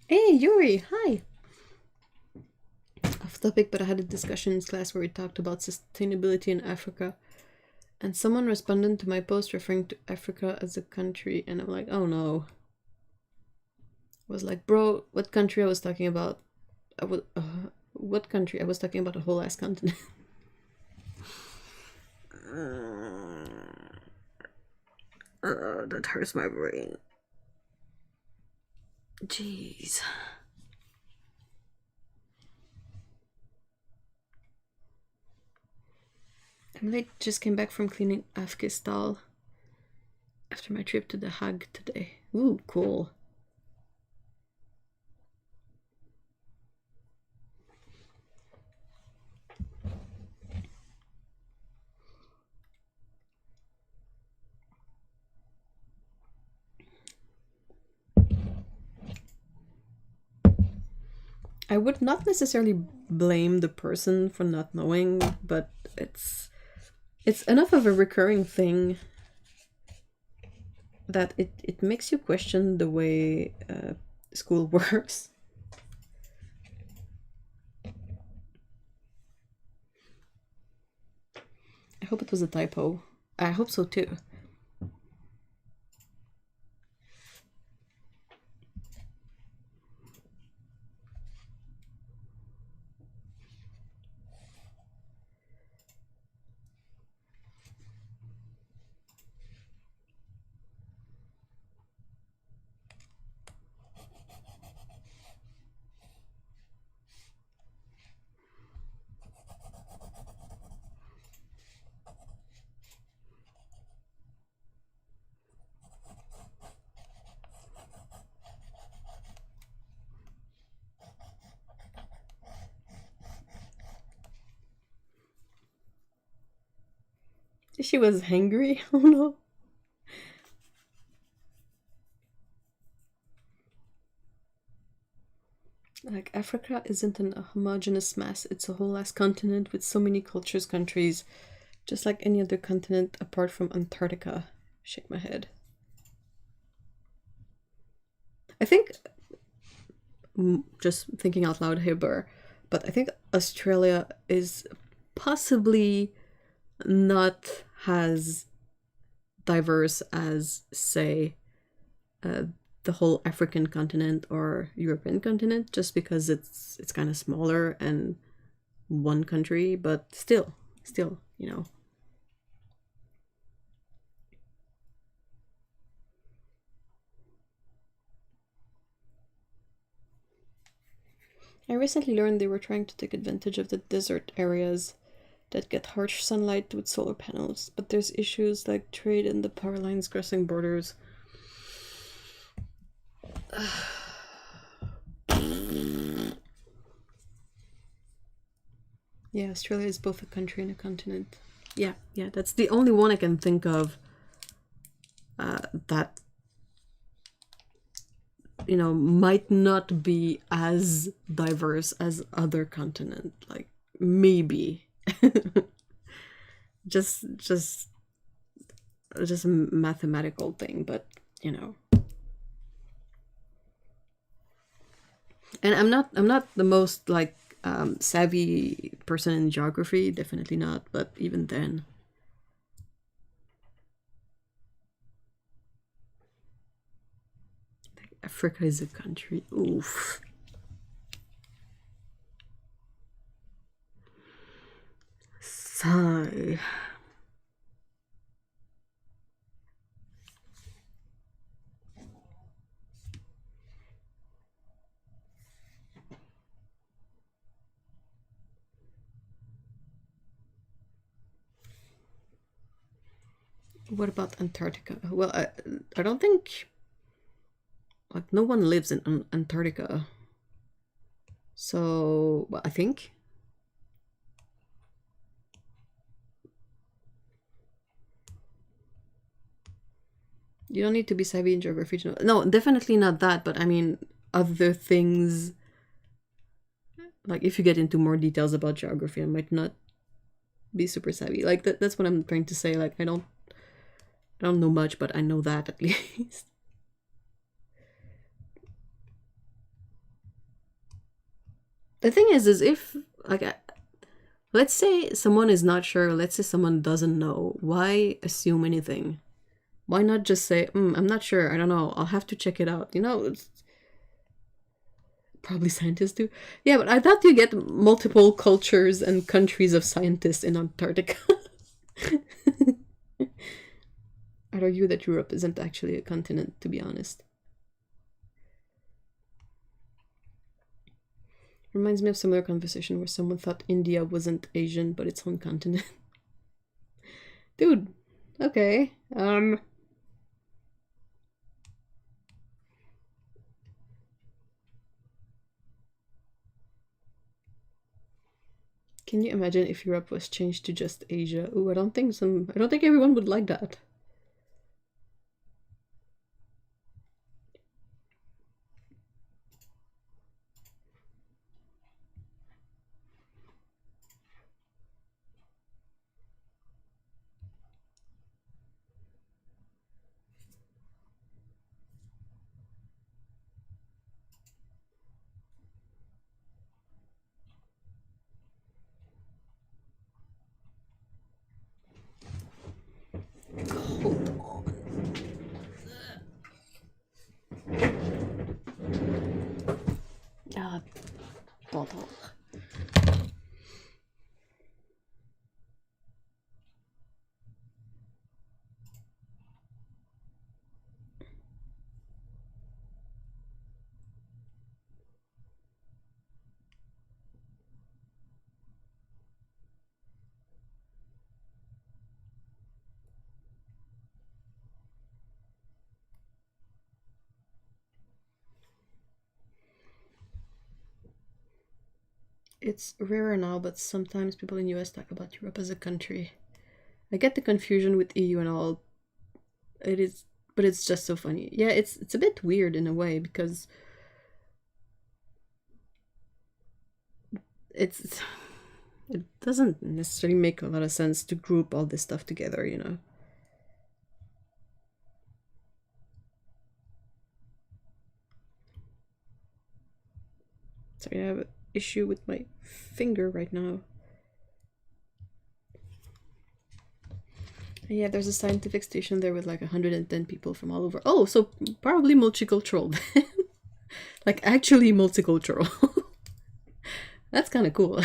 Hey, Yuri, hi! Off topic, but I had a discussion in class where we talked about sustainability in Africa. And someone responded to my post referring to Africa as a country, and I'm like, oh no. I was like, bro, what country I was talking about? What country? I was talking about a whole ass continent. That hurts my brain. Jeez. Emily just came back from cleaning Afke's stall after my trip to The Hague today. Ooh, cool. I would not necessarily blame the person for not knowing, but it's enough of a recurring thing that it makes you question the way school works. I hope it was a typo. I hope so too. She was hangry. Oh no. Like, Africa isn't a homogeneous mass. It's a whole ass continent with so many cultures, countries, just like any other continent apart from Antarctica. Shake my head. I think, just thinking out loud here, but I think Australia is possibly not as diverse as, say, the whole African continent or European continent, just because it's kind of smaller and one country, but still, you know. I recently learned they were trying to take advantage of the desert areas that get harsh sunlight with solar panels, but there's issues like trade and the power lines crossing borders. Yeah, Australia is both a country and a continent. Yeah, that's the only one I can think of that, you know, might not be as diverse as other continent. Like, maybe. just a mathematical thing, but, you know. And I'm not the most, like, savvy person in geography, definitely not, but even then. Africa is a country. Oof. Sigh. What about Antarctica? Well, I don't think, like, no one lives in Antarctica. So, well, I think. You don't need to be savvy in geography to know. No, definitely not that, but I mean, other things. Like, if you get into more details about geography, I might not be super savvy. Like, that's what I'm trying to say. Like, I don't know much, but I know that at least. The thing is if, like, let's say someone is not sure, let's say someone doesn't know, why assume anything? Why not just say, I'm not sure, I don't know, I'll have to check it out, you know? Probably scientists do. Yeah, but I thought you get multiple cultures and countries of scientists in Antarctica. I'd argue that Europe isn't actually a continent, to be honest. Reminds me of similar conversation where someone thought India wasn't Asian, but its own continent. Dude, okay. Can you imagine if Europe was changed to just Asia? Ooh, I don't think everyone would like that. Hold on. Bottle. It's rarer now, but sometimes people in US talk about Europe as a country. I get the confusion with EU and all. It is, but it's just so funny. Yeah, it's a bit weird in a way because it doesn't necessarily make a lot of sense to group all this stuff together, you know. Sorry, I have an issue with my finger right now. Yeah, there's a scientific station there with like 110 people from all over. Oh, so probably multicultural. Like, actually multicultural. That's kind of cool.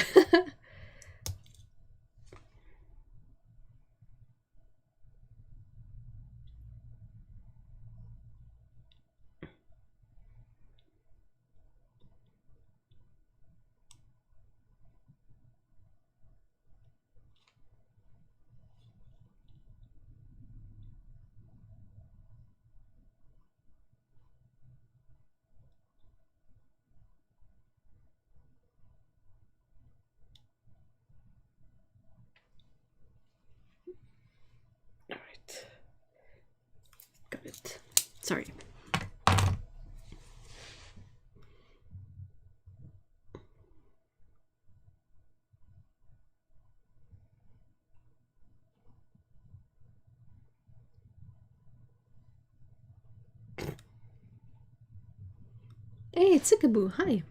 Sorry. Hey, Tsikaboo, hi.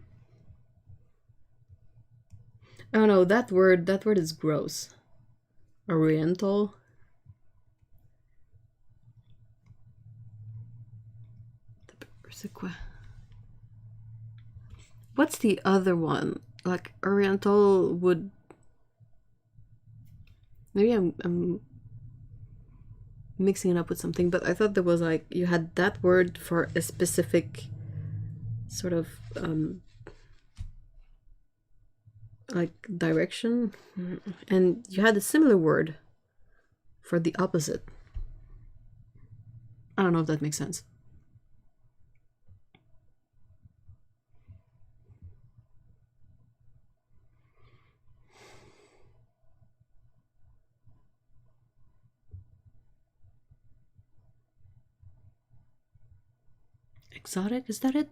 Oh no, that word is gross. Oriental. What's the other one? Like Oriental would... Maybe I'm mixing it up with something, but I thought there was like, you had that word for a specific sort of like direction, and you had a similar word for the opposite. I don't know if that makes sense. Exotic, is that it?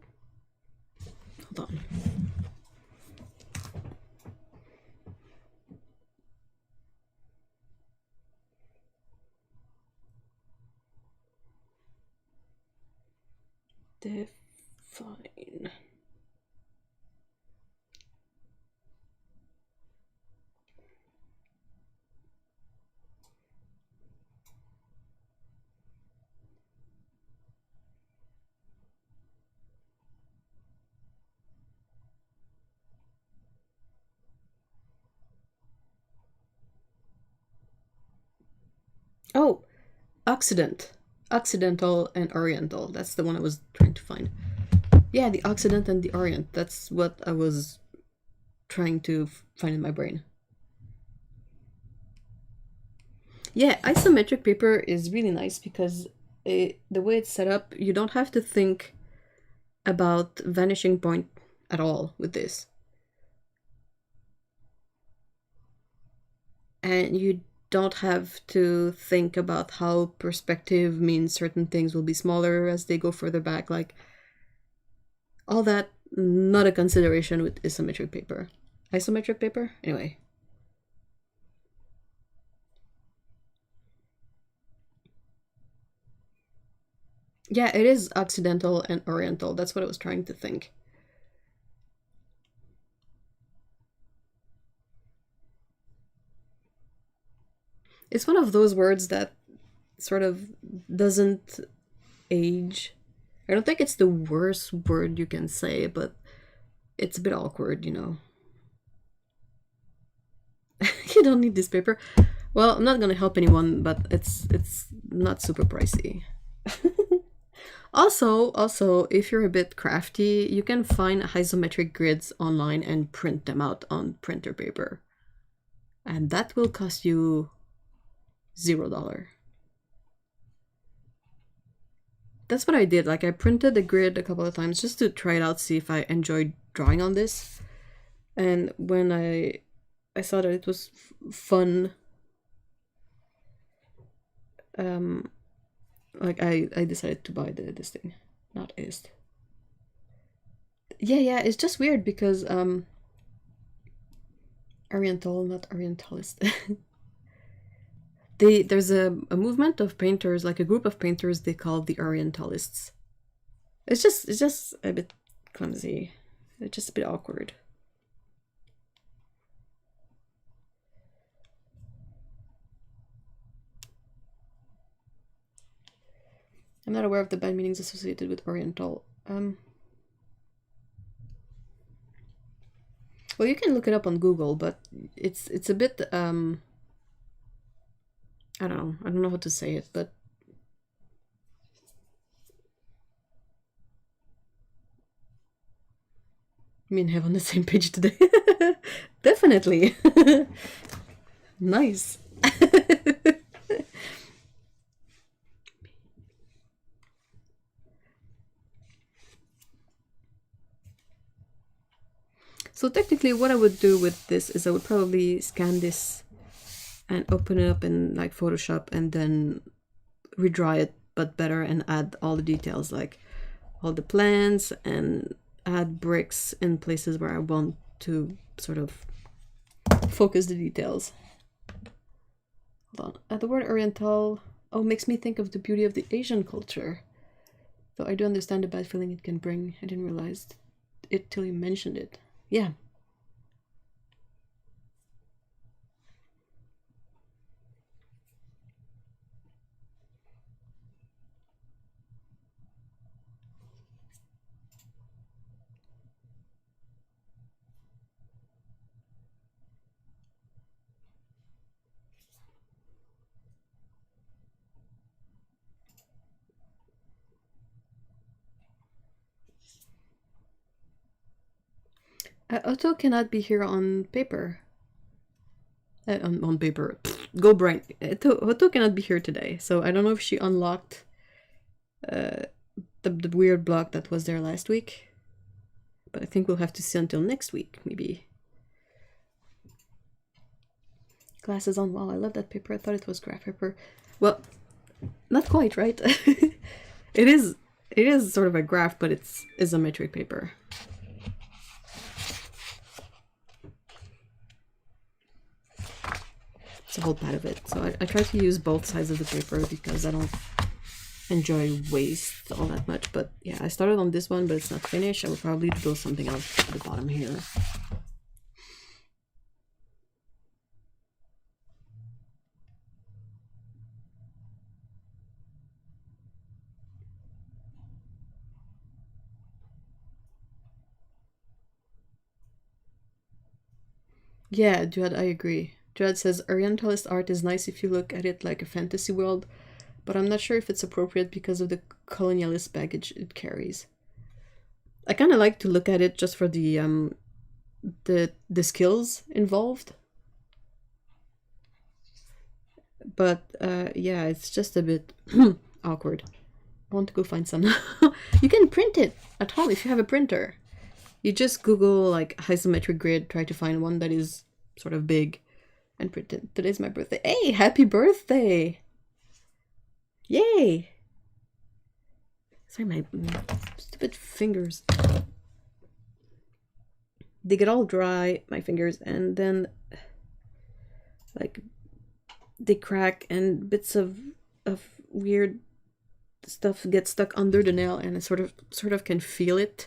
Hold on. Define. Oh, Occident. Occidental and Oriental. That's the one I was trying to find. Yeah, the Occident and the Orient. That's what I was trying to find in my brain. Yeah, isometric paper is really nice because the way it's set up, you don't have to think about vanishing point at all with this. And you don't have to think about how perspective means certain things will be smaller as they go further back. Like, all that, not a consideration with isometric paper. Isometric paper? Anyway. Yeah, it is Occidental and Oriental. That's what I was trying to think. It's one of those words that sort of doesn't age. I don't think it's the worst word you can say, but it's a bit awkward, you know. You don't need this paper. Well, I'm not gonna help anyone, but it's not super pricey. Also, if you're a bit crafty, you can find isometric grids online and print them out on printer paper. And that will cost you $0. That's what I did. Like, I printed the grid a couple of times just to try it out, see if I enjoyed drawing on this. And when I saw that it was fun, like I decided to buy this thing, not ist. Yeah, it's just weird because Oriental, not Orientalist. There's a movement of painters, like a group of painters they call the Orientalists. It's just a bit clumsy. It's just a bit awkward. I'm not aware of the bad meanings associated with Oriental. Well, you can look it up on Google, but it's a bit I don't know how to say it, but me and Hev on the same page today. Definitely. Nice. So technically what I would do with this is I would probably scan this and open it up in like Photoshop and then redraw it but better, and add all the details, like all the plants, and add bricks in places where I want to sort of focus the details. Hold on. The word Oriental, oh, makes me think of the beauty of the Asian culture. Though I do understand the bad feeling it can bring. I didn't realize it till you mentioned it. Yeah. Otto cannot be here on paper. On paper. Go brain. Otto cannot be here today, so I don't know if she unlocked the weird block that was there last week. But I think we'll have to see until next week, maybe. Glasses on. Wow, I love that paper. I thought it was graph paper. Well, not quite, right? It is sort of a graph, but it's isometric paper. It's a whole pad of it. So I try to use both sides of the paper because I don't enjoy waste all that much. But yeah, I started on this one, but it's not finished. I will probably build something else at the bottom here. Yeah, Judd, I agree. Judd says Orientalist art is nice if you look at it like a fantasy world, but I'm not sure if it's appropriate because of the colonialist baggage it carries. I kind of like to look at it just for the skills involved. But yeah, it's just a bit awkward. I want to go find some. You can print it at home if you have a printer. You just Google like isometric grid, try to find one that is sort of big, and print it. Today's my birthday. Hey, happy birthday! Yay! Sorry, my stupid fingers. They get all dry, my fingers, and then like they crack and bits of weird stuff get stuck under the nail, and I sort of can feel it,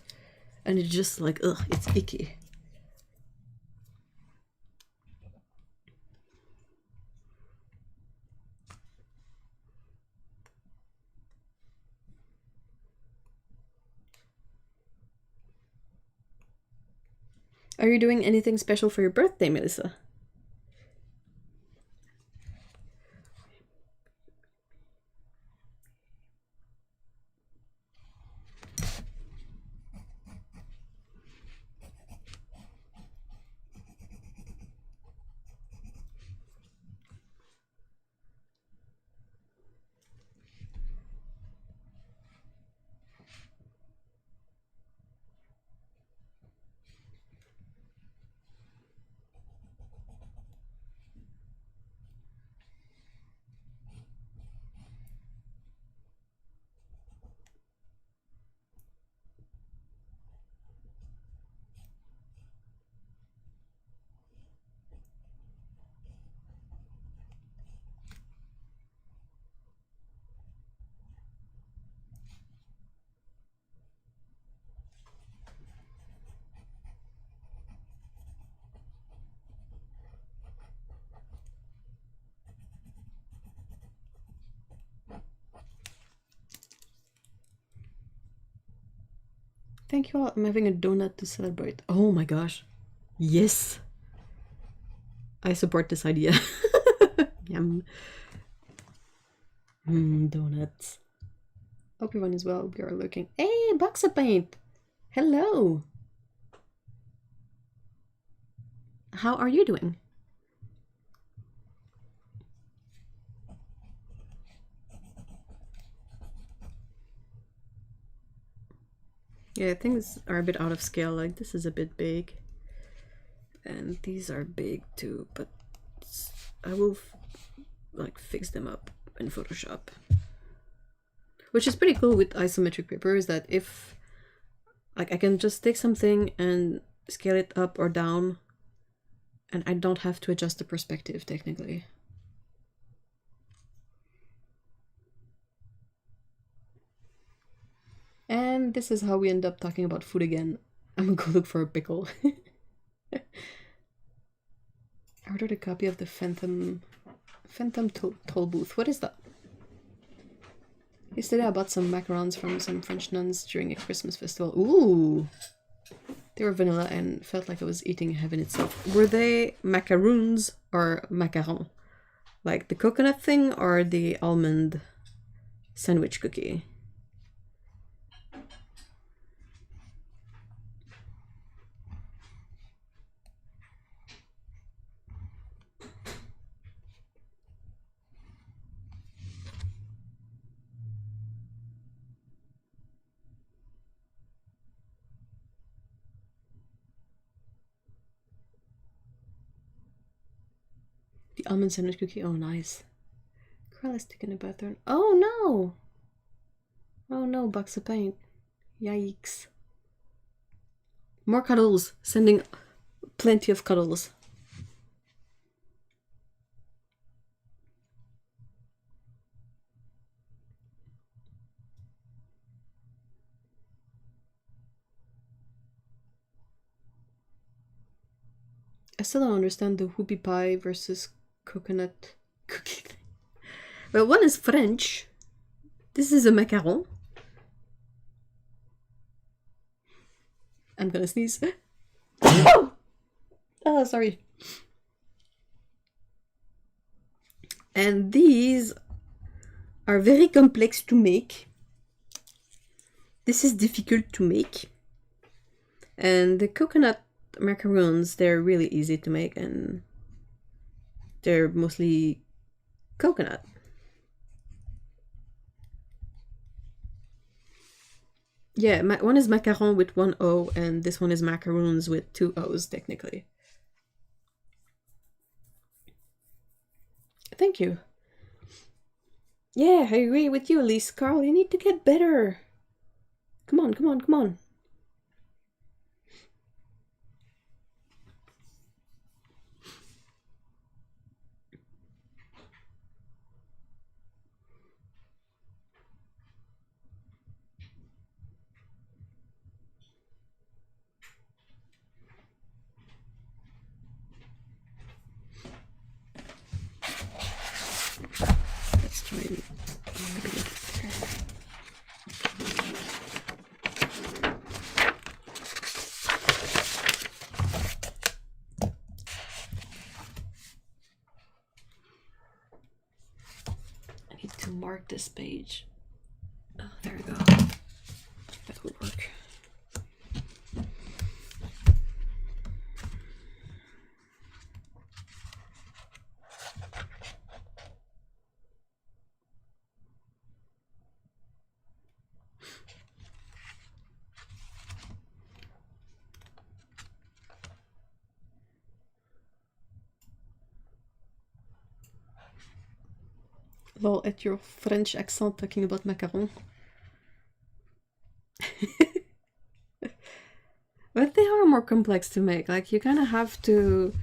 and it's just like, ugh, it's icky. Are you doing anything special for your birthday, Melissa? Thank you all. I'm having a donut to celebrate. Oh my gosh. Yes. I support this idea. Yum. Donuts. Hope everyone is well. We are looking. Hey, box of paint. Hello. How are you doing? Yeah, things are a bit out of scale. Like this is a bit big, and these are big too. But I will like fix them up in Photoshop. Which is pretty cool with isometric paper, is that if like I can just take something and scale it up or down, and I don't have to adjust the perspective technically. And this is how we end up talking about food again. I'm gonna go look for a pickle. I ordered a copy of the Phantom Toll Booth. What is that? Yesterday I bought some macarons from some French nuns during a Christmas festival. Ooh! They were vanilla and felt like I was eating heaven itself. Were they macaroons or macarons? Like the coconut thing or the almond sandwich cookie? The almond sandwich cookie. Oh, nice. Corella stick in a bathroom. Oh no! Oh no, box of paint. Yikes. More cuddles. Sending plenty of cuddles. I still don't understand the whoopie pie versus coconut cookie thing. Well, one is French. This is a macaron. I'm gonna sneeze. Oh! Oh, sorry. And these are very complex to make. This is difficult to make. And the coconut macaroons, they're really easy to make and they're mostly coconut. Yeah, one is macaron with one O and this one is macaroons with two O's technically. Thank you. Yeah, I agree with you, Elise. Carl, you need to get better. Come on, come on, come on. Let's try and I need to mark this page. Oh, there we go. That would work. Lol, at your French accent talking about macaron. But they are more complex to make. Like, you kind of have to...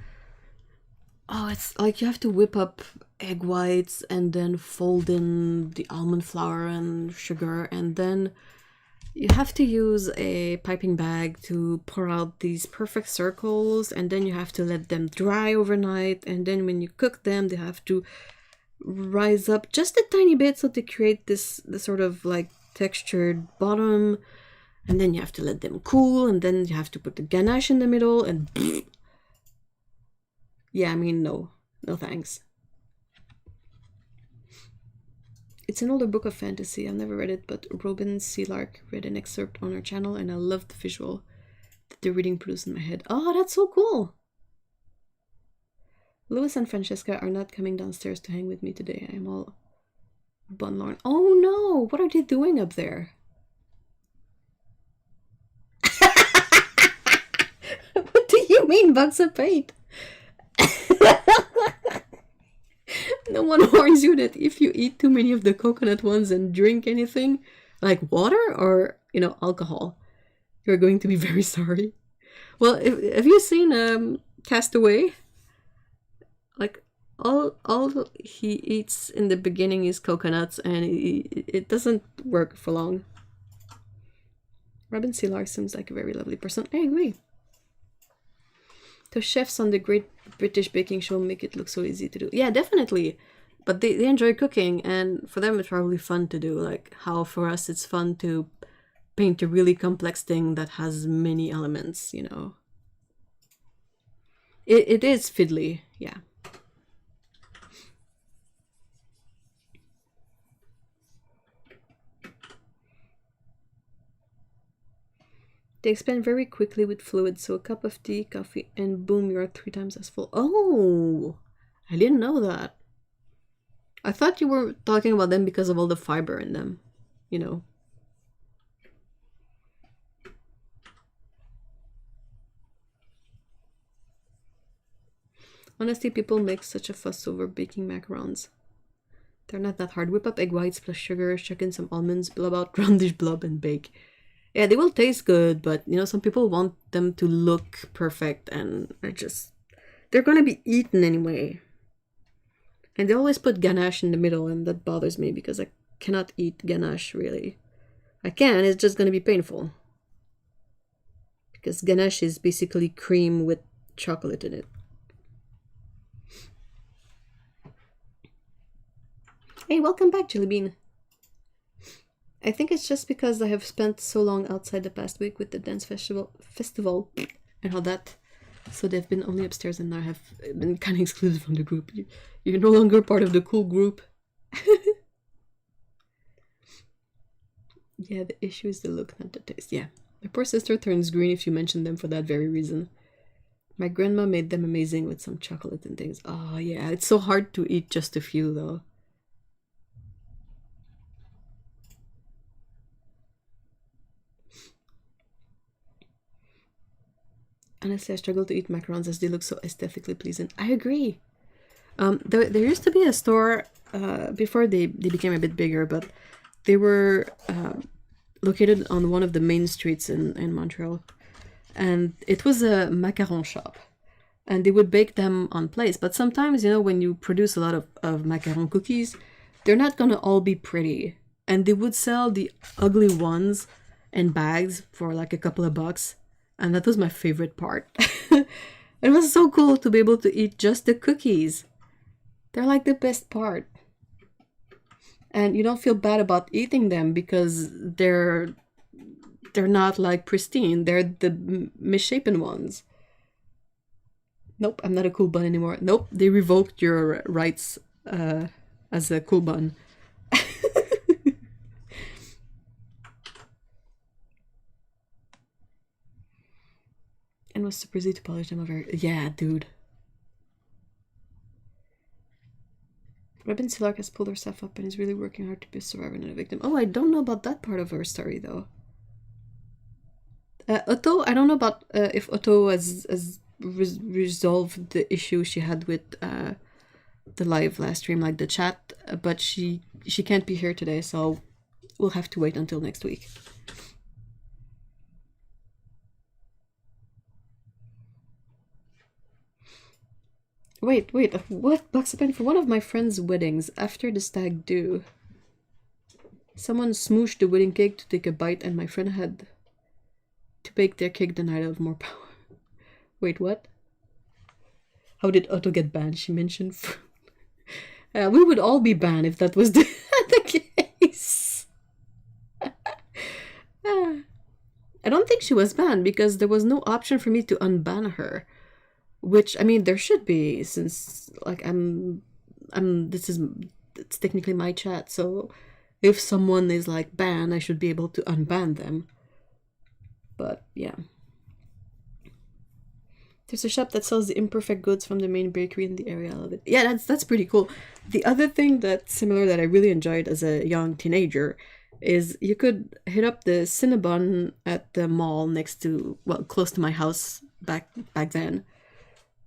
Oh, it's like you have to whip up egg whites and then fold in the almond flour and sugar, and then you have to use a piping bag to pour out these perfect circles, and then you have to let them dry overnight, and then when you cook them, they have to rise up just a tiny bit so they create this sort of like textured bottom, and then you have to let them cool, and then you have to put the ganache in the middle, and yeah, I mean, no thanks. It's an older book of fantasy. I've never read it, but Robin Sealark read an excerpt on her channel, and I loved the visual that the reading produced in my head. Oh, that's so cool! Louis and Francesca are not coming downstairs to hang with me today. I'm all bunlorn. Oh no! What are they doing up there? What do you mean, box of paint? No one warns you that if you eat too many of the coconut ones and drink anything, like water or, you know, alcohol, you're going to be very sorry. Well, have you seen Castaway? Like, all he eats in the beginning is coconuts, and it doesn't work for long. Robin Sillar seems like a very lovely person. I agree. The chefs on the Great British Baking Show make it look so easy to do. Yeah, definitely. But they enjoy cooking, and for them it's probably fun to do. Like how for us it's fun to paint a really complex thing that has many elements, you know. It is fiddly, yeah. They expand very quickly with fluid, so a cup of tea, coffee, and boom, you're 3 times as full. Oh, I didn't know that. I thought you were talking about them because of all the fiber in them, you know. Honestly, people make such a fuss over baking macarons. They're not that hard. Whip up egg whites plus sugar, chuck in some almonds, blob out roundish blob, and bake. Yeah, they will taste good, but you know, some people want them to look perfect, and they're gonna be eaten anyway. And they always put ganache in the middle, and that bothers me because I cannot eat ganache, really. I can, it's just gonna be painful. Because ganache is basically cream with chocolate in it. Hey, welcome back, Jellybean. I think it's just because I have spent so long outside the past week with the dance festival and all that. So they've been only upstairs, and now have been kind of excluded from the group. You're no longer part of the cool group. Yeah, the issue is the look, not the taste. Yeah, my poor sister turns green if you mention them for that very reason. My grandma made them amazing with some chocolate and things. Oh yeah, it's so hard to eat just a few though. Honestly, I struggle to eat macarons as they look so aesthetically pleasing. I agree. There used to be a store before they became a bit bigger, but they were located on one of the main streets in Montreal. And it was a macaron shop. And they would bake them on place. But sometimes, you know, when you produce a lot of macaron cookies, they're not going to all be pretty. And they would sell the ugly ones in bags for like a couple of bucks. And that was my favorite part. It was so cool to be able to eat just the cookies. They're like the best part. And you don't feel bad about eating them because they're not like pristine. They're the misshapen ones. Nope, I'm not a cool bun anymore. Nope, they revoked your rights as a cool bun. And was super easy to polish them over. Yeah, dude. Robin Sillark has pulled herself up and is really working hard to be a survivor and a victim. Oh, I don't know about that part of her story, though. Otto, I don't know about if Otto has resolved the issue she had with the live last stream, like the chat, but she can't be here today, so we'll have to wait until next week. Wait, what? Bucks a penny for one of my friend's weddings after the stag do. Someone smooshed the wedding cake to take a bite, and my friend had to bake their cake the night of more power. Wait, what? How did Otto get banned? She mentioned we would all be banned if that was the case. I don't think she was banned because there was no option for me to unban her. Which, I mean, there should be, since, like, it's technically my chat, so if someone is, like, banned, I should be able to unban them. But, yeah. There's a shop that sells the imperfect goods from the main bakery in the area. I love it. Yeah, that's pretty cool. The other thing that's similar that I really enjoyed as a young teenager is you could hit up the Cinnabon at the mall next to, well, close to my house back then.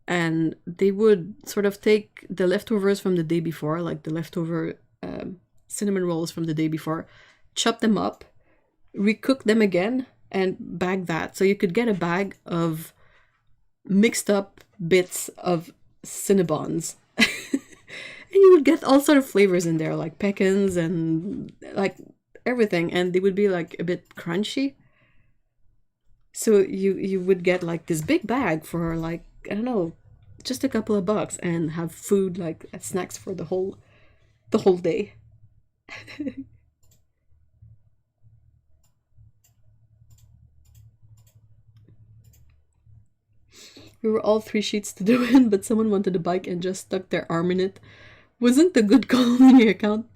and they would sort of take the leftovers from the day before, like the leftover cinnamon rolls from the day before, chop them up, recook them again, and bag that. So you could get a bag of mixed up bits of Cinnabons. And you would get all sort of flavors in there, like pecans and like everything, and they would be like a bit crunchy. So you would get like this big bag for like, I don't know, just a couple of bucks, and have food like snacks for the whole day. We were all 3 sheets to do it, but someone wanted a bike and just stuck their arm in it. Wasn't a good call on your account,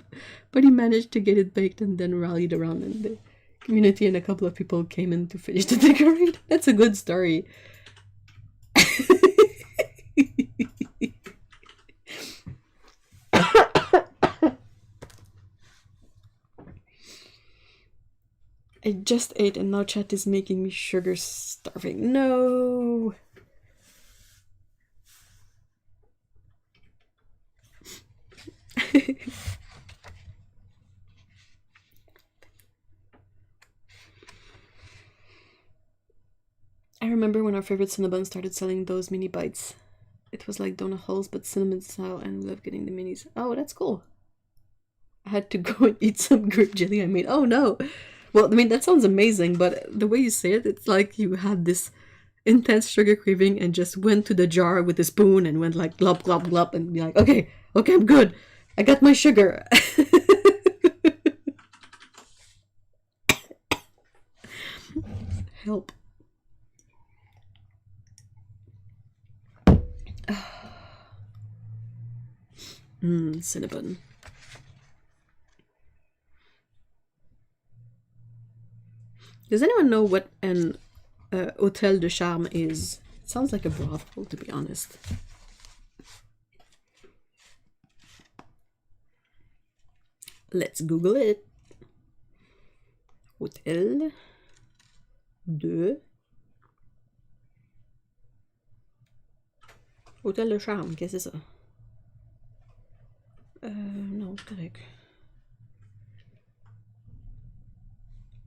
but he managed to get it baked and then rallied around in the community, and a couple of people came in to finish the decorate. That's a good story. I just ate and now chat is making me sugar starving. No! I remember when our favorite Cinnabon started selling those mini bites. It was like donut holes, but cinnamon style, and we love getting the minis. Oh, that's cool. I had to go and eat some grape jelly I made. Oh no! Well, I mean, that sounds amazing, but the way you say it, it's like you had this intense sugar craving and just went to the jar with a spoon and went like glop, glop, glop, and be like, okay, I'm good. I got my sugar. Help. Cinnabon. Does anyone know what an Hôtel de Charme is? It sounds like a brothel, to be honest. Let's Google it. Hôtel de Charme, qu'est-ce que c'est ça? Non, c'est correct.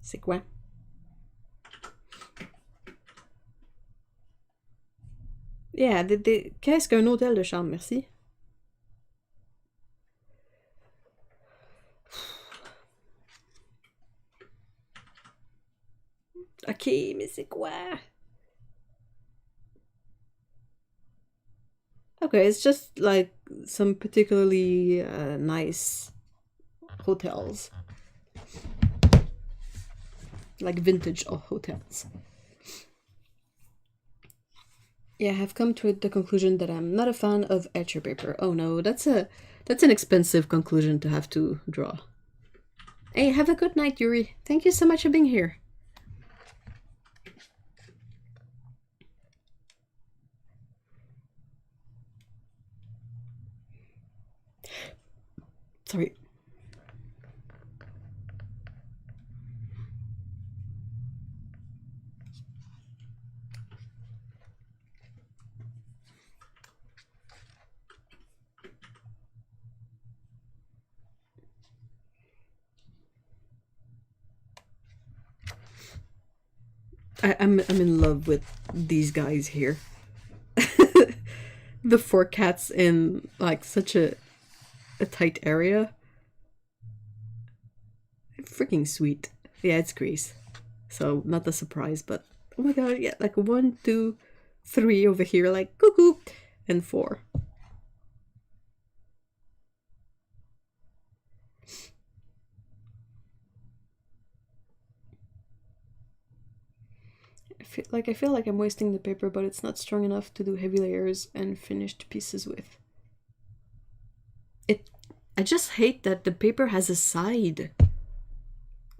C'est quoi? Yeah, qu'est-ce qu'un hôtel de charme, merci? Ok, mais c'est quoi? Okay, it's just like some particularly nice hotels. Like vintage hotels. Yeah, I have come to the conclusion that I'm not a fan of etcher paper. Oh no, that's an expensive conclusion to have to draw. Hey, have a good night, Yuri. Thank you so much for being here. Sorry. I'm in love with these guys here. The 4 cats in like such a tight area. Freaking sweet. Yeah, it's Greece. So not a surprise, but oh my god, yeah, like 1, 2, 3 over here, like cuckoo, and 4. I feel like I'm wasting the paper, but it's not strong enough to do heavy layers and finished pieces with. I just hate that the paper has a side.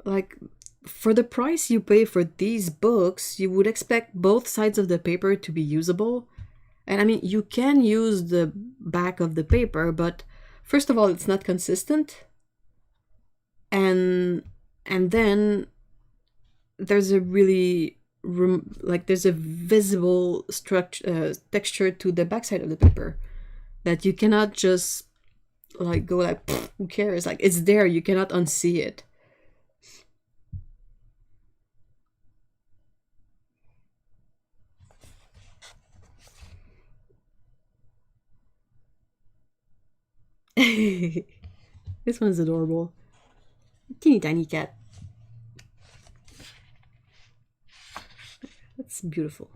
Like, for the price you pay for these books, you would expect both sides of the paper to be usable. And I mean, you can use the back of the paper, but first of all, it's not consistent. And then there's a really like there's a visible structure, texture to the backside of the paper that you cannot just like go like, who cares? Like it's there, you cannot unsee it. This one's adorable. Teeny tiny cat. That's beautiful.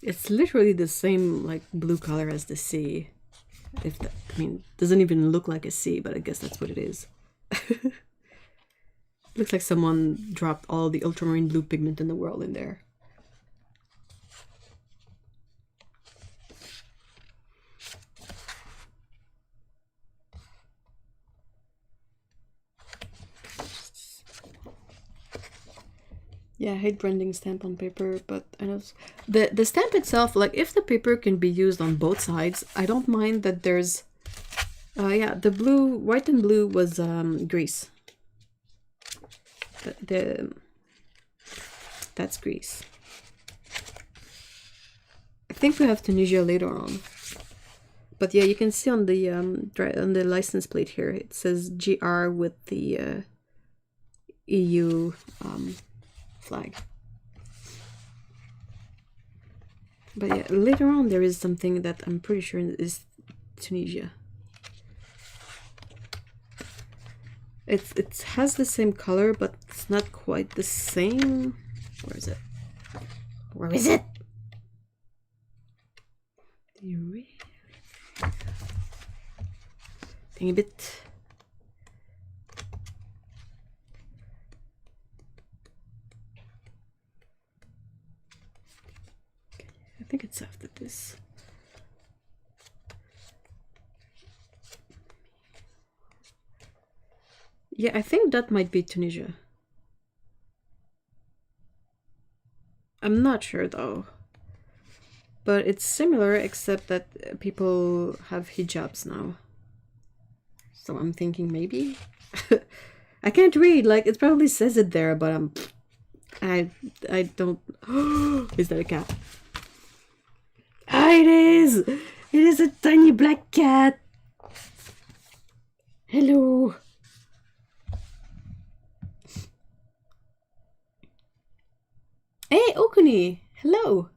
It's literally the same like blue color as the sea. If that, I mean, doesn't even look like a sea, but I guess that's what it is. Looks like someone dropped all the ultramarine blue pigment in the world in there. Yeah, I hate branding stamp on paper, but I know the stamp itself, like if the paper can be used on both sides, I don't mind that there's yeah, the blue, white and blue was grease. That's grease. I think we have Tunisia later on. But yeah, you can see on the license plate here, it says GR with the EU flag. But yeah, later on there is something that I'm pretty sure is Tunisia. It has the same color, but it's not quite the same. Where is it? Where is it? Dang a bit. I think it's after this. Yeah, I think that might be Tunisia. I'm not sure though. But it's similar except that people have hijabs now. So I'm thinking maybe. I can't read, like it probably says it there, but I don't. Is that a cat? Ah, it is! It is a tiny black cat! Hello! Hey, Okuni! Hello!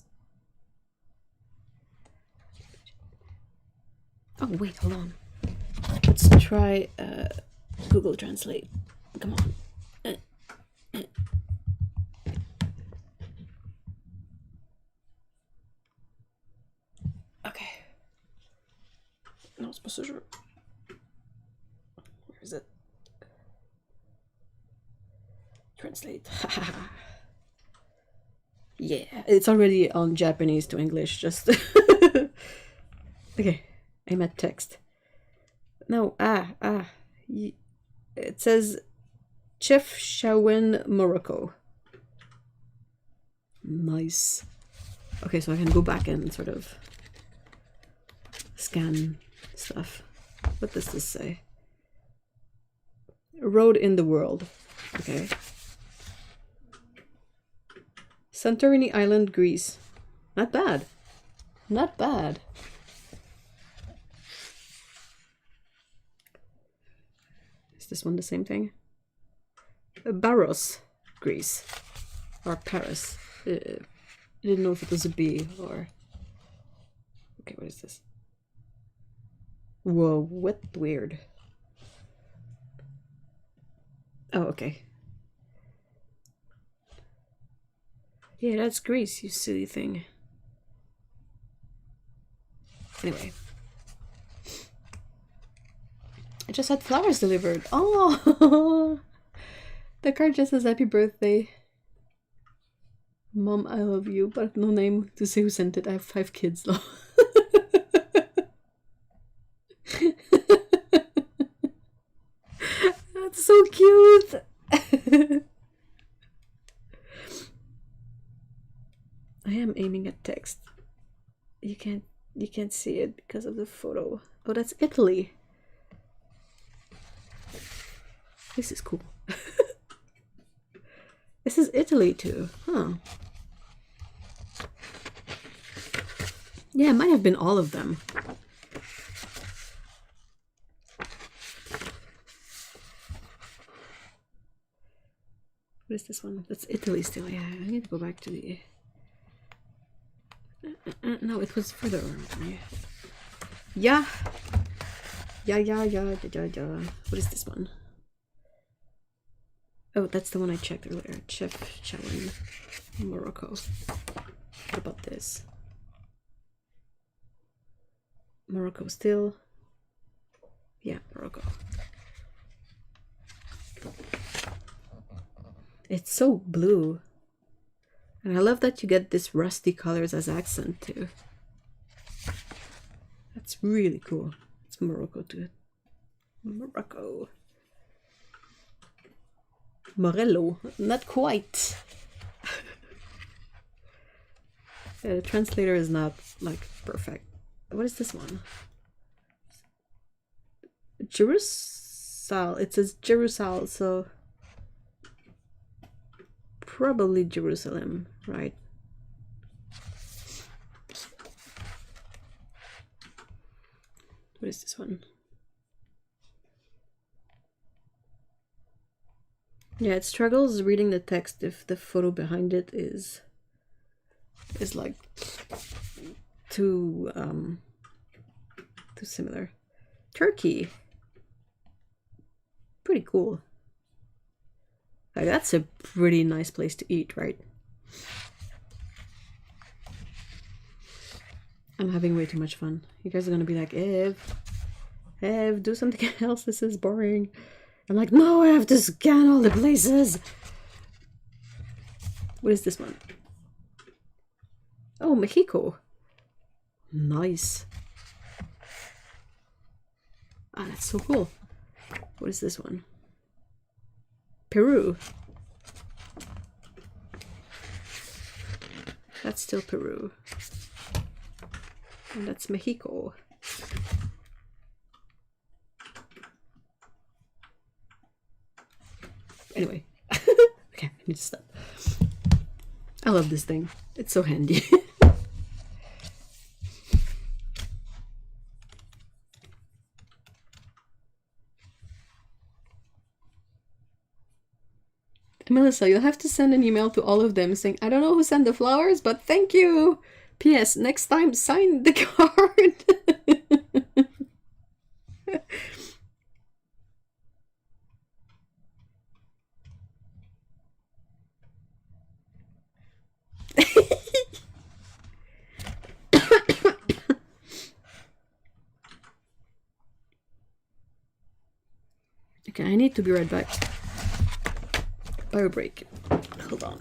Oh, wait, hold on. Let's try Google Translate. Come on. Okay. No, it's supposed to. Where is it? Translate. Yeah, it's already on Japanese to English, just. Okay, I'm at text. No, it says Chef Shawen, Morocco. Nice. Okay, so I can go back and sort of scan stuff. What does this say? Road in the world. Okay. Santorini Island, Greece. Not bad. Not bad. Is this one the same thing? Barros, Greece. Or Paris. I didn't know if it was a B or... Okay, what is this? Whoa, what weird. Oh, okay. Yeah, that's Greece, you silly thing. Anyway. I just had flowers delivered. Oh! The card just says happy birthday. Mom, I love you, but no name to say who sent it. I have 5 kids though. That's so cute. I am aiming at text. You can't see it because of the photo. Oh, that's Italy. This is cool. This is Italy too, huh? Yeah, it might have been all of them. What is this one? That's Italy still. Yeah, I need to go back to the... no, it was further on. Yeah. Yeah. What is this one? Oh, that's the one I checked earlier. Chef Challenge, Morocco. What about this? Morocco still. Yeah, Morocco. It's so blue. And I love that you get this rusty colors as accent too. That's really cool. It's Morocco too. Morocco. Morello. Not quite. The translator is not like perfect. What is this one? Jerusalem. It says Jerusalem, so probably Jerusalem, right? What is this one? Yeah, it struggles reading the text if the photo behind it is like too similar. Turkey. Pretty cool. Like, that's a pretty nice place to eat, right? I'm having way too much fun. You guys are gonna be like, Ev, do something else. This is boring. I'm like, no, I have to scan all the places. What is this one? Oh, Mexico. Nice. Ah, that's so cool. What is this one? Peru. That's still Peru. And that's Mexico. Anyway. Okay, I need to stop. I love this thing. It's so handy. Melissa, you'll have to send an email to all of them saying, I don't know who sent the flowers, but thank you. P.S. Next time, sign the card. Okay, I need to be right back. Bio break. Hold on.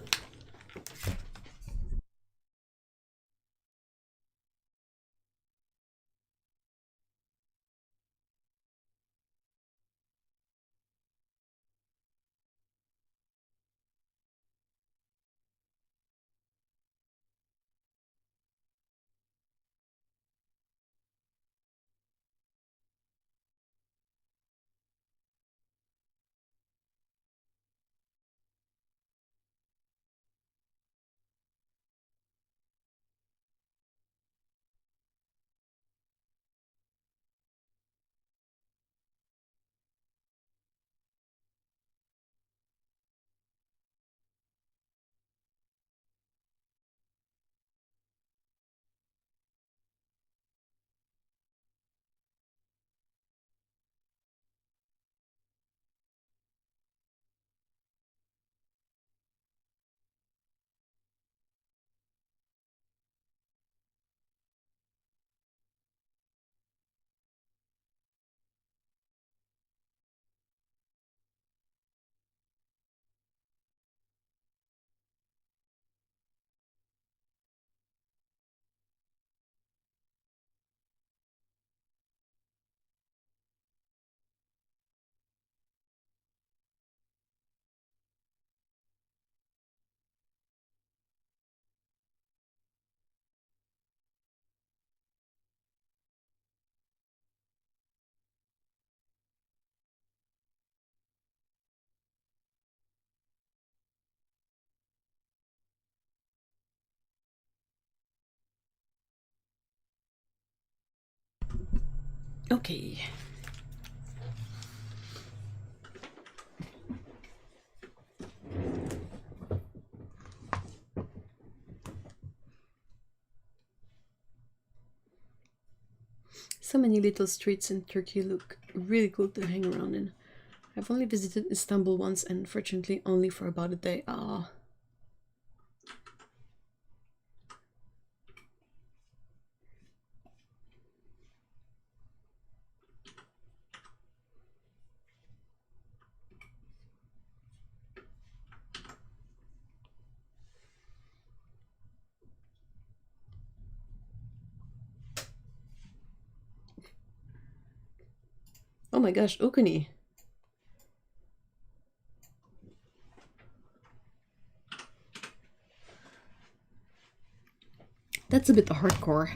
Okay. So many little streets in Turkey look really cool to hang around in. I've only visited Istanbul once, and fortunately only for about a day. Ah. Oh my gosh, Okuni. That's a bit hardcore.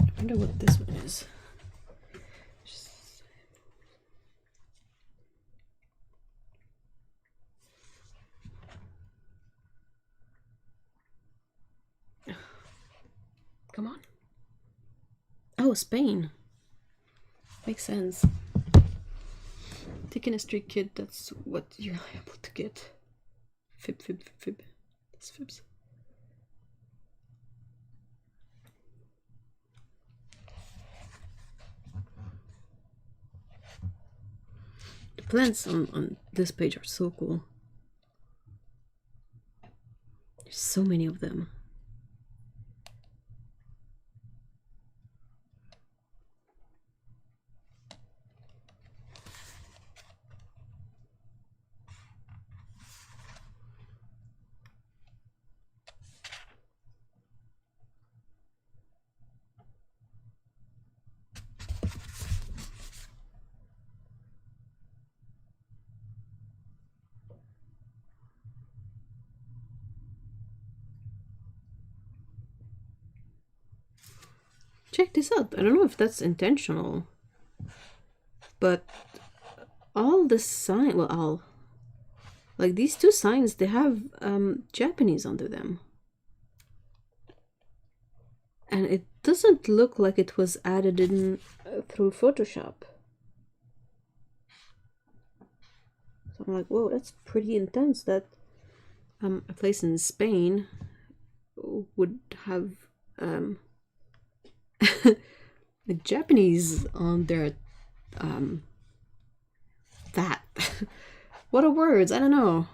I wonder what this one is. Come on. Oh, Spain. Makes sense. Taking a street kid, that's what you're able to get. Fib. That's fibs. The plants on this page are so cool. There's so many of them. Check this out. I don't know if that's intentional, but all the sign, well, all, like these two signs, they have Japanese under them. And it doesn't look like it was added in through Photoshop. So I'm like, whoa, that's pretty intense that a place in Spain would have the Japanese on their that. What are words? I don't know.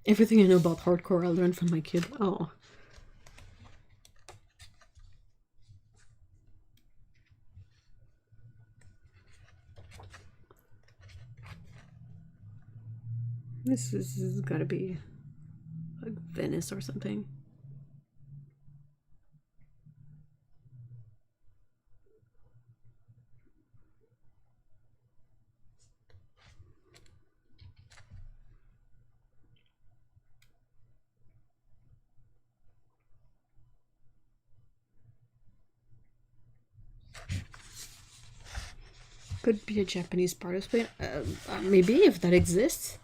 Everything I know about hardcore I learned from my kid. Oh. This is gotta be like Venice or something. Could be a Japanese part of Spain. Maybe if that exists.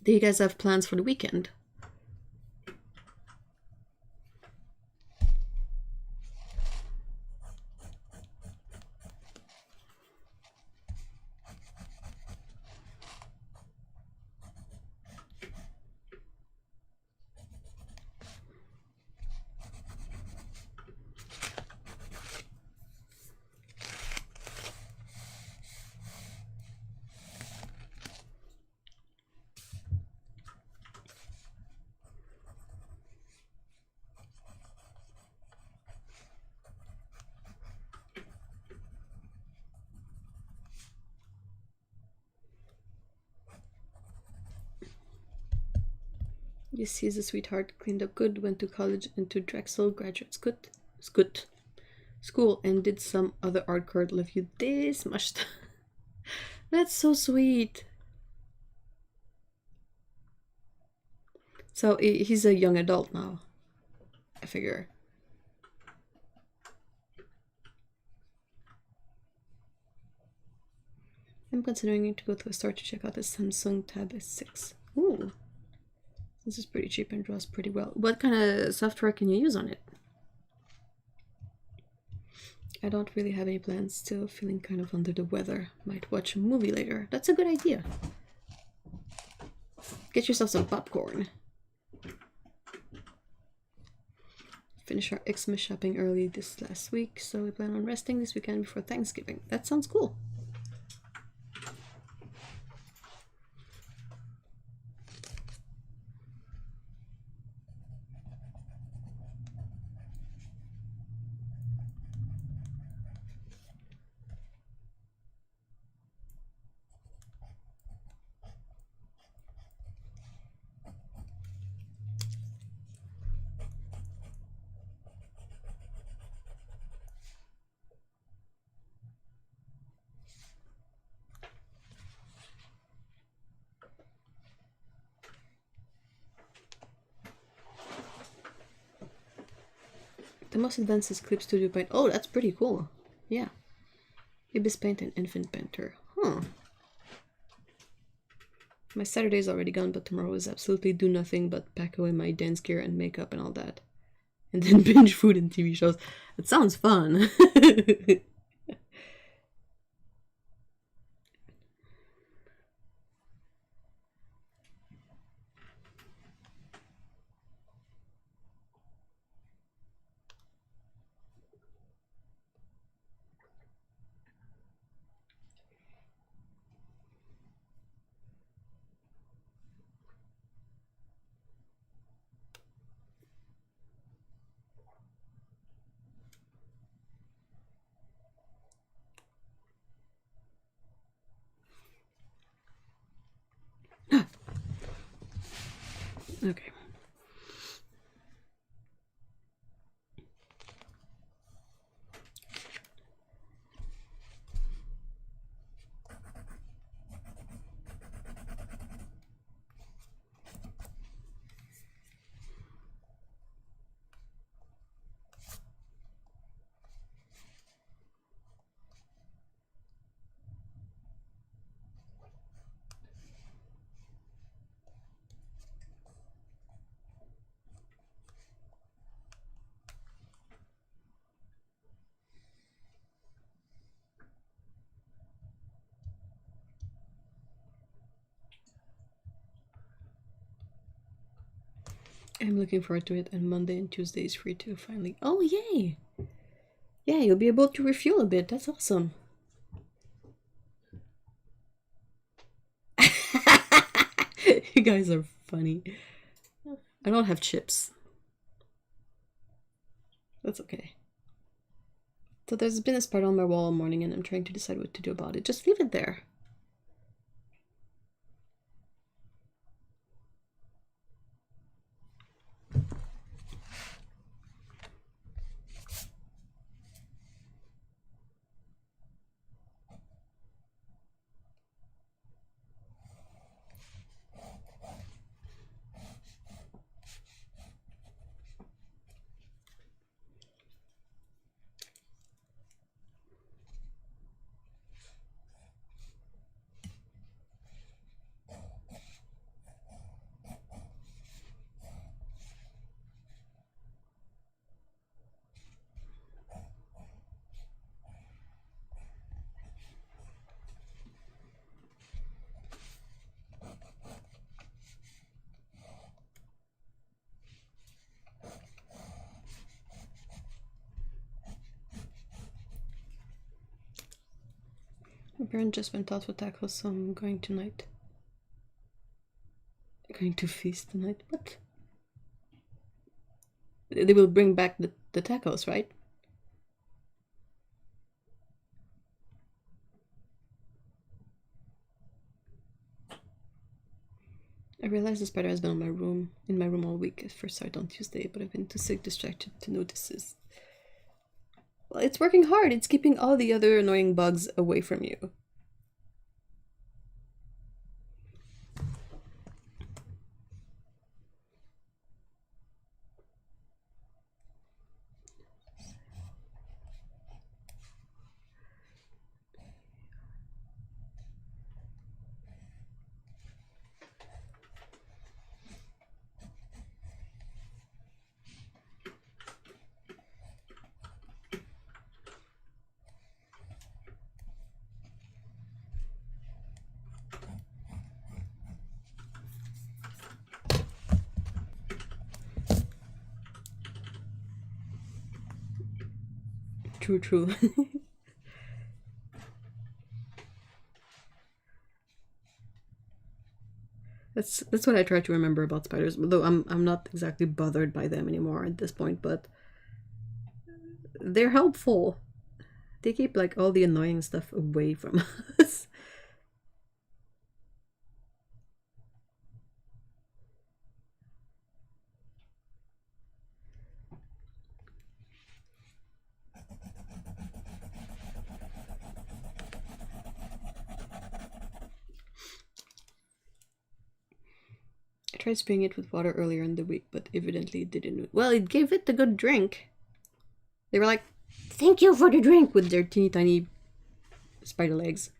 Do you guys have plans for the weekend? You see, is a sweetheart, cleaned up good, went to college and to Drexel, graduate school, and did some other art card. Love you this much. That's so sweet. So he's a young adult now, I figure. I'm considering to go to a store to check out the Samsung Tab S6. Ooh. This is pretty cheap and draws pretty well. What kind of software can you use on it? I don't really have any plans. Still feeling kind of under the weather. Might watch a movie later. That's a good idea. Get yourself some popcorn. Finish our Xmas shopping early this last week, so we plan on resting this weekend before Thanksgiving. That sounds cool. The most advanced is Clip Studio Paint. Oh, that's pretty cool. Yeah. Ibis Paint and Infant Painter. Huh. My Saturday's already gone, but tomorrow is absolutely do nothing but pack away my dance gear and makeup and all that. And then binge food and TV shows. It sounds fun. Okay. I'm looking forward to it, and Monday and Tuesday is free too, finally. Oh, yay! Yeah, you'll be able to refuel a bit. That's awesome. You guys are funny. I don't have chips. That's okay. So there's been a spider on my wall all morning, and I'm trying to decide what to do about it. Just leave it there. My parents just went out for tacos, so I'm going tonight. I'm going to feast tonight. What? They will bring back the tacos, right? I realized the spider has been in my room all week. It first started on Tuesday, but I've been too sick, distracted to notice this. Well, it's working hard. It's keeping all the other annoying bugs away from you. True. That's what I try to remember about spiders. Though I'm not exactly bothered by them anymore at this point, but they're helpful. They keep like all the annoying stuff away from us. I tried spraying it with water earlier in the week, but evidently it didn't. Well, it gave it a good drink. They were like, "Thank you for the drink," with their teeny tiny spider legs.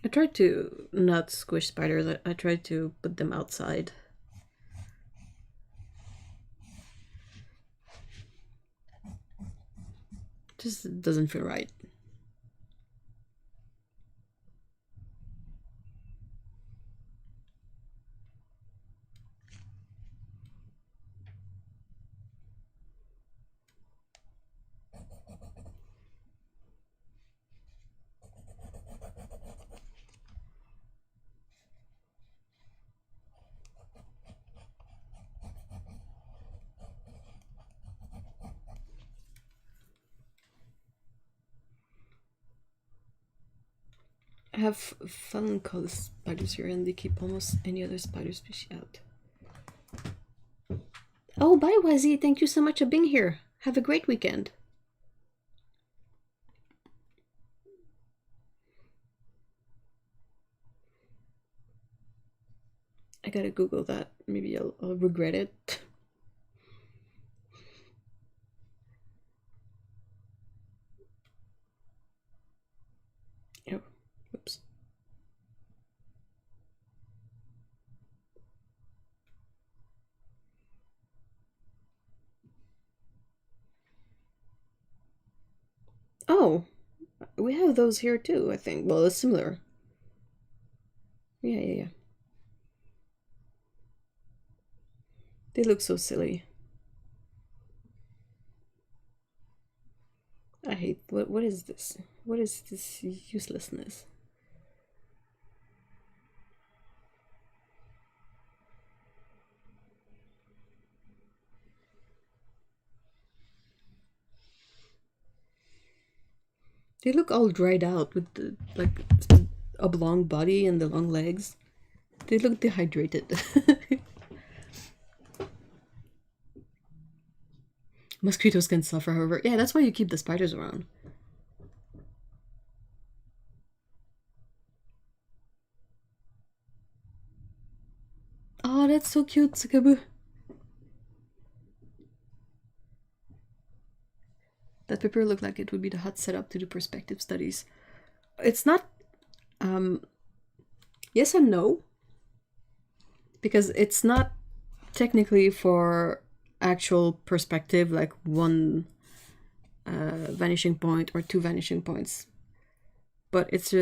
I tried to not squish spiders. I tried to put them outside. Just doesn't feel right. I have fun called spiders here, and they keep almost any other spider species out. Oh, bye, Wazzy. Thank you so much for being here. Have a great weekend. I gotta Google that. Maybe I'll regret it. Oh, whoops. Oh, we have those here too, I think. Well, it's similar. Yeah. They look so silly. I hate... What is this? What is this uselessness? They look all dried out with the, like, oblong body and the long legs. They look dehydrated. Mosquitoes can suffer, however. Yeah, that's why you keep the spiders around. Oh, that's so cute, Sakabu. That paper looked like it would be the hot setup to do perspective studies. It's not... yes and no. Because it's not technically for actual perspective, like one vanishing point or two vanishing points. But it's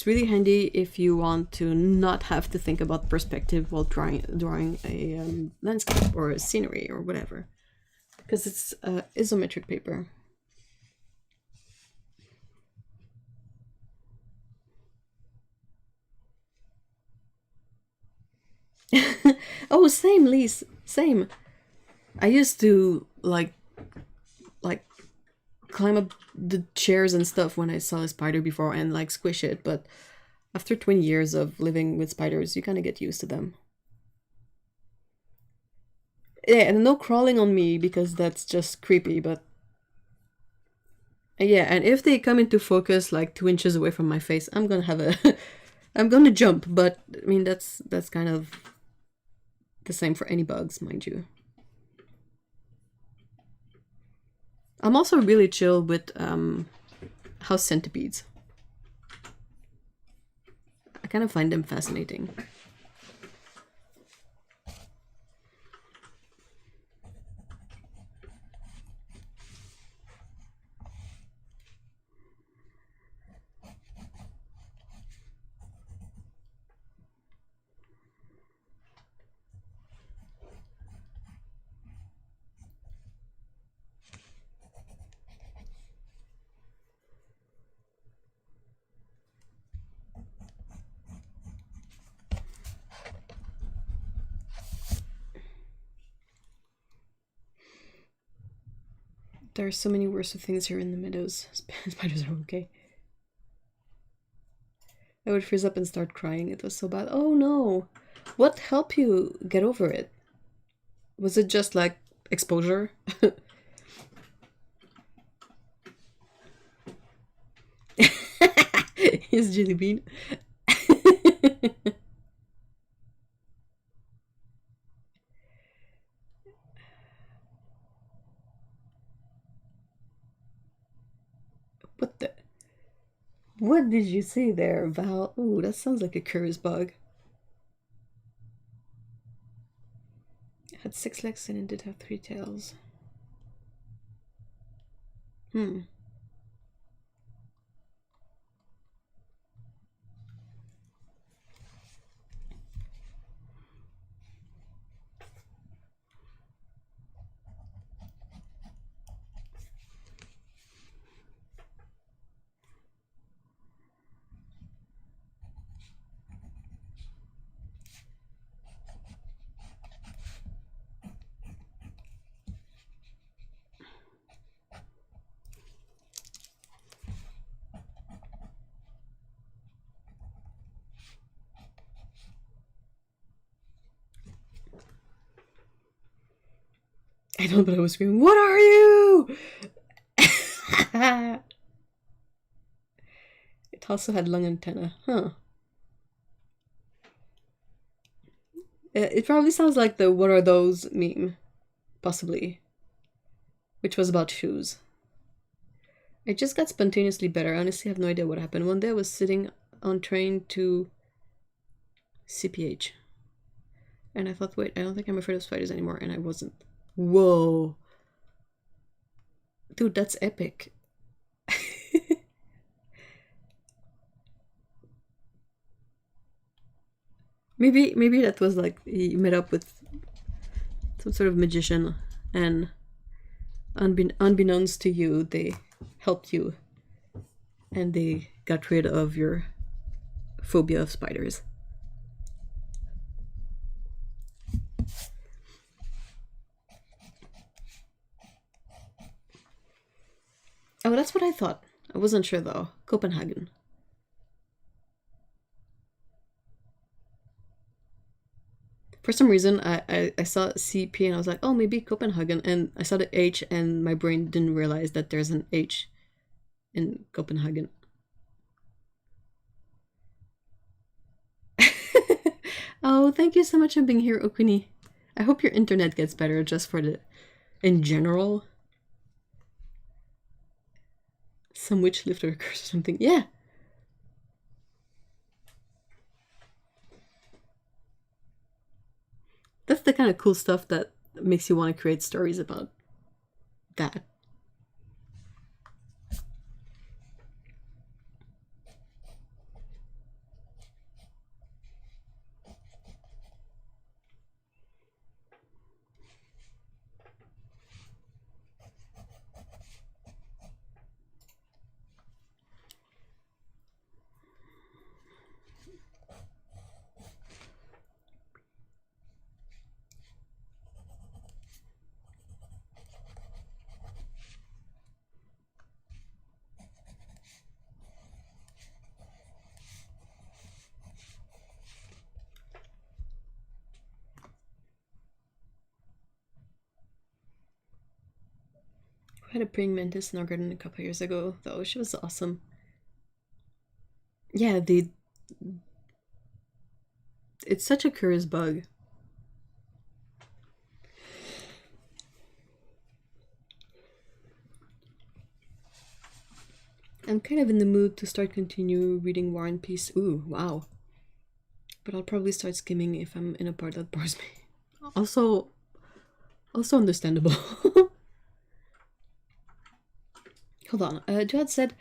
really handy if you want to not have to think about perspective while drawing a landscape or a scenery or whatever. Because it's isometric paper. Oh, same, Lise. Same. I used to like climb up the chairs and stuff when I saw a spider before and like squish it, but after 20 years of living with spiders, you kind of get used to them. Yeah, and no crawling on me because that's just creepy, but yeah, and if they come into focus like 2 inches away from my face, I'm gonna have a I'm gonna jump, but I mean that's kind of the same for any bugs, mind you. I'm also really chill with house centipedes. I kind of find them fascinating. There are so many worse things here in the meadows. Spiders are okay. I would freeze up and start crying. It was so bad. Oh no! What helped you get over it? Was it just like exposure? Yes, Jelly Bean. What the? What did you say there, Val? Ooh, that sounds like a curious bug. It had 6 legs and it did have 3 tails. Hmm. I don't know, but I was screaming, "What are you?" It also had long antenna. Huh. It probably sounds like the "What are those" meme. Possibly. Which was about shoes. It just got spontaneously better. I honestly have no idea what happened. One day I was sitting on train to CPH. And I thought, wait, I don't think I'm afraid of spiders anymore. And I wasn't. Whoa. Dude, that's epic. Maybe that was like he met up with some sort of magician and unbeknownst to you, they helped you and they got rid of your phobia of spiders. Oh, that's what I thought. I wasn't sure though. Copenhagen. For some reason, I saw CP and I was like, oh, maybe Copenhagen. And I saw the H and my brain didn't realize that there's an H in Copenhagen. Oh, thank you so much for being here, Okuni. I hope your internet gets better just for the... in general. Some witch lifted a curse or something. Yeah. That's the kind of cool stuff that makes you want to create stories about that. I had a praying mantis in our garden a couple years ago, though. She was awesome. Yeah, it's such a curious bug. I'm kind of in the mood to start continue reading War and Peace. Ooh, wow. But I'll probably start skimming if I'm in a part that bores me. Also understandable. Hold on. Jad said,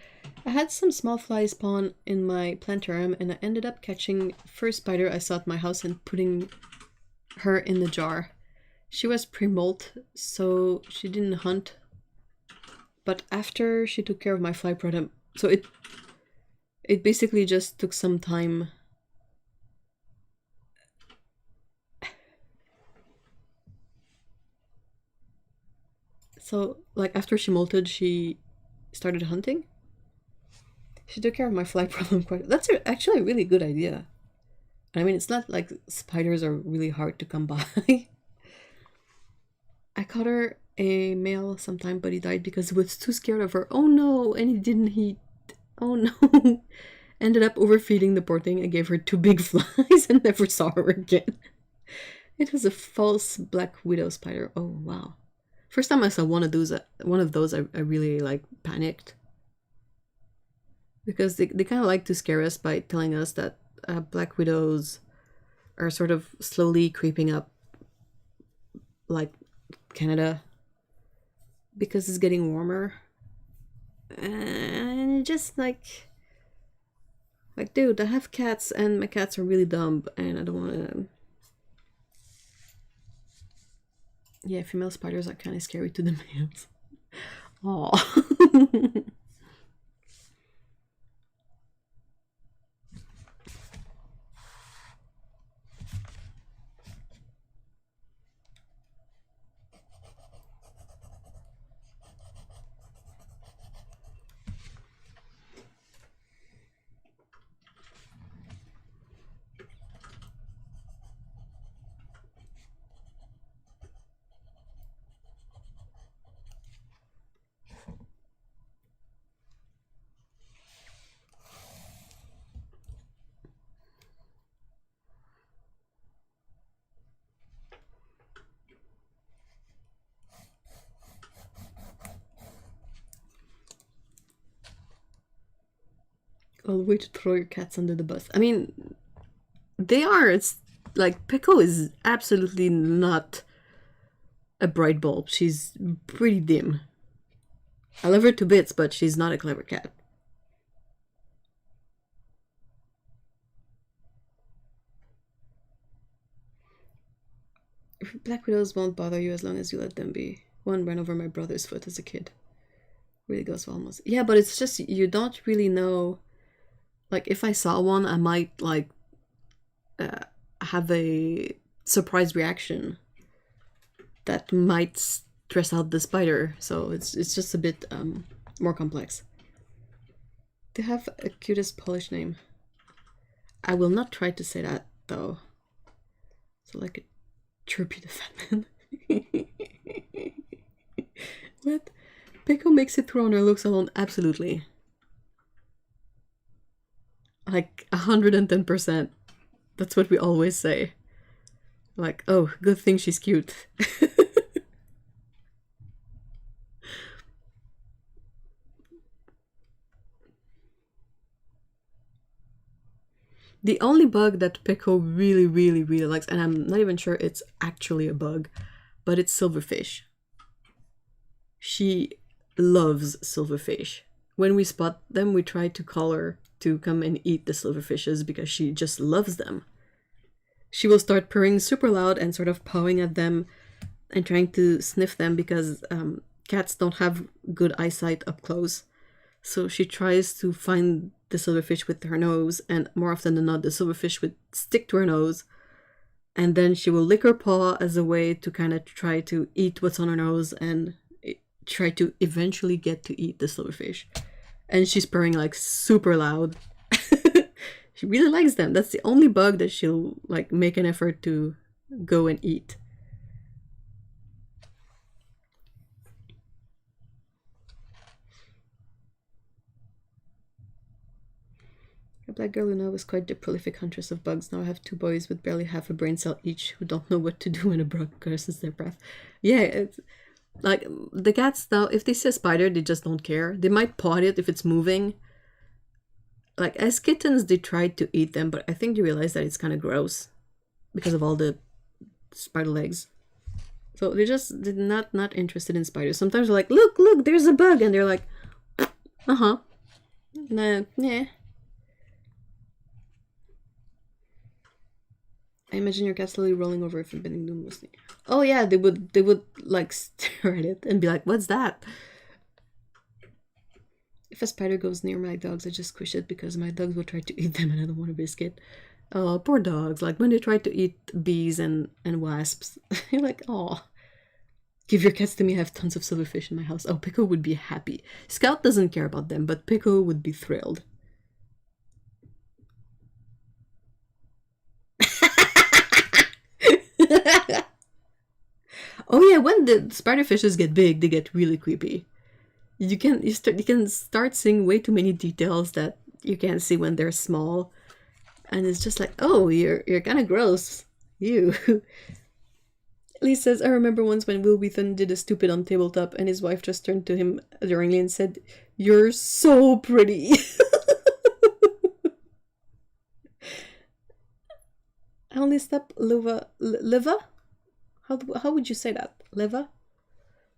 I had some small flies spawn in my planetarium and I ended up catching first spider I saw at my house and putting her in the jar. She was pre-molt, so she didn't hunt. But after she took care of my fly problem, so it basically just took some time. So, like, after she molted, she started hunting. She took care of my fly problem quite... That's actually a really good idea. I mean, it's not like spiders are really hard to come by. I caught her a male sometime, but he died because he was too scared of her. Oh no, and he didn't eat. Oh no. Ended up overfeeding the poor thing and gave her 2 big flies and never saw her again. It was a false black widow spider. Oh wow. First time I saw one of those, I really like panicked. Because they kind of like to scare us by telling us that black widows are sort of slowly creeping up, like Canada, because it's getting warmer. And just like, dude, I have cats and my cats are really dumb and I don't want to... Yeah, female spiders are kind of scary to the males. Aww. Well, way to throw your cats under the bus. I mean, they are. It's like Pickle is absolutely not a bright bulb. She's pretty dim. I love her to bits, but she's not a clever cat. Black widows won't bother you as long as you let them be. One ran over my brother's foot as a kid. Really goes well almost. Yeah, but it's just you don't really know. Like, if I saw one, I might, like, have a surprise reaction that might stress out the spider. So it's just a bit more complex. They have a cutest Polish name. I will not try to say that, though. So, like, Chirpy the fat man. What? Pico makes it through on her looks alone? Absolutely. Like 110%. That's what we always say. Like, oh, good thing she's cute. The only bug that Pico really, really, really likes, and I'm not even sure it's actually a bug, but it's silverfish. She loves silverfish. When we spot them, we try to call her to come and eat the silverfishes because she just loves them. She will start purring super loud and sort of pawing at them and trying to sniff them because cats don't have good eyesight up close. So she tries to find the silverfish with her nose, and more often than not, the silverfish would stick to her nose, and then she will lick her paw as a way to kind of try to eat what's on her nose and try to eventually get to eat the silverfish. And she's purring like super loud. She really likes them. That's the only bug that she'll like make an effort to go and eat. A black girl who now is quite the prolific huntress of bugs. Now I have 2 boys with barely half a brain cell each who don't know what to do when a bug curses their breath. Yeah, it's like the cats now, if they see a spider, they just don't care. They might paw it if it's moving. Like as kittens, they tried to eat them, but I think they realized that it's kind of gross because of all the spider legs. So they're not interested in spiders. Sometimes they're like, look, there's a bug, and they're like, nah, yeah. I imagine your cat slowly rolling over if you've been doing mostly. Oh yeah, they would like stare at it and be like, what's that? If a spider goes near my dogs, I just squish it because my dogs will try to eat them and I don't want a biscuit. Oh, poor dogs. Like when they try to eat bees and wasps, you're like, oh, give your cats to me. I have tons of silverfish in my house. Oh, Pico would be happy. Scout doesn't care about them, but Pico would be thrilled. Oh yeah, when the spiderfishes get big, they get really creepy. You can start seeing way too many details that you can't see when they're small, and it's just like, oh, you're kind of gross. You. Lee says, I remember once when Will Wheaton did a stupid on tabletop, and his wife just turned to him adoringly and said, "You're so pretty." I only step Liva. How would you say that? Liva?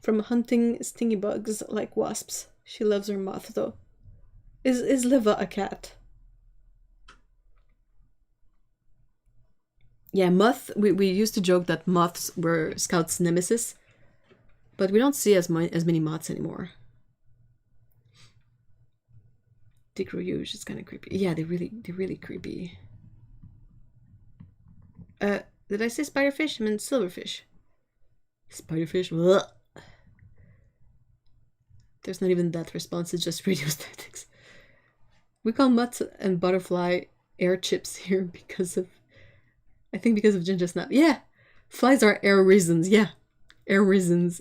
From hunting stingy bugs like wasps. She loves her moth though. Is Liva a cat? Yeah, moth. We used to joke that moths were Scout's nemesis, but we don't see as many moths anymore. Dick Rouge is kind of creepy. Yeah, they're really creepy. Did I say spiderfish? I meant silverfish. Spiderfish. Ugh. There's not even that response, it's just radio statics. We call mutts and butterfly air chips here because of Ginger Snap. Yeah, flies are air raisins. Yeah, air raisins.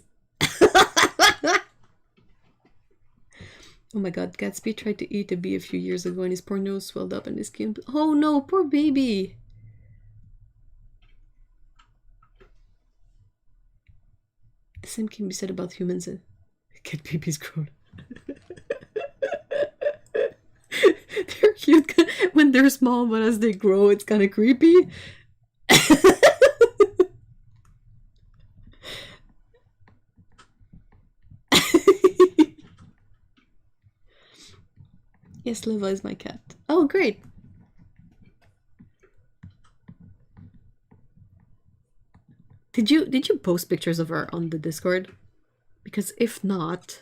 Oh my god, Gatsby tried to eat a bee a few years ago and his poor nose swelled up and his skin. Oh no, poor baby. The same can be said about humans. Get babies grown. They're cute when they're small, but as they grow, it's kind of creepy. Yes, Liva is my cat. Oh, great. Did you post pictures of her on the Discord? Because if not,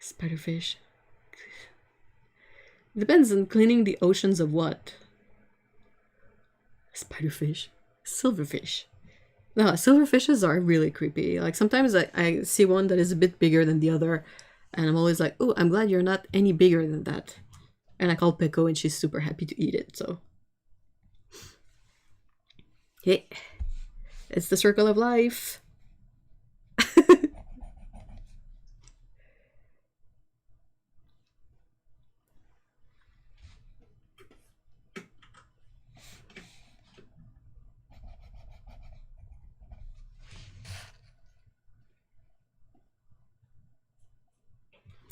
spiderfish. Depends on cleaning the oceans of what. Spiderfish, silverfish. No, silverfishes are really creepy. Like sometimes I see one that is a bit bigger than the other, and I'm always like, oh, I'm glad you're not any bigger than that. And I call Pico, and she's super happy to eat it. So. Hey, it's the circle of life.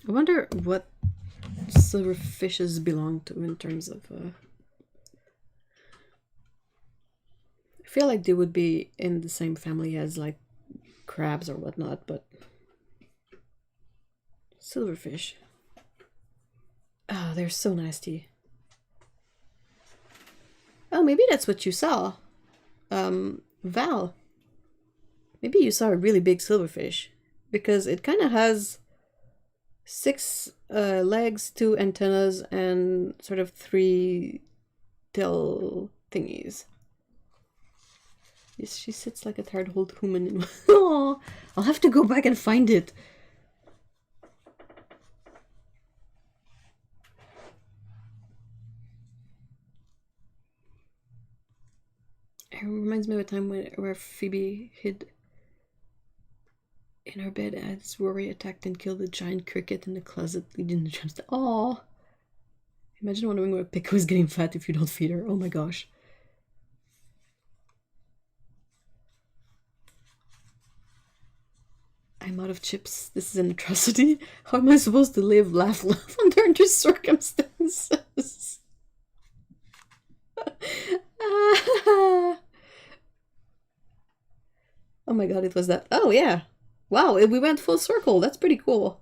I wonder what silverfishes belong to in terms of... I feel like they would be in the same family as like crabs or whatnot, but... Silverfish. Oh, they're so nasty. Oh, maybe that's what you saw. Val. Maybe you saw a really big silverfish. Because it kind of has 6 legs, 2 antennas, and sort of 3 tail thingies. Yes, she sits like a tired old human. Oh, I'll have to go back and find it. It reminds me of a time where Phoebe hid in her bed as Rory attacked and killed a giant cricket in the closet, leading the germs. Aww. Imagine wondering where Pico is getting fat if you don't feed her. Oh my gosh. I'm out of chips. This is an atrocity. How am I supposed to live, laugh under these circumstances? Oh my god, it was that. Oh yeah. Wow, we went full circle. That's pretty cool.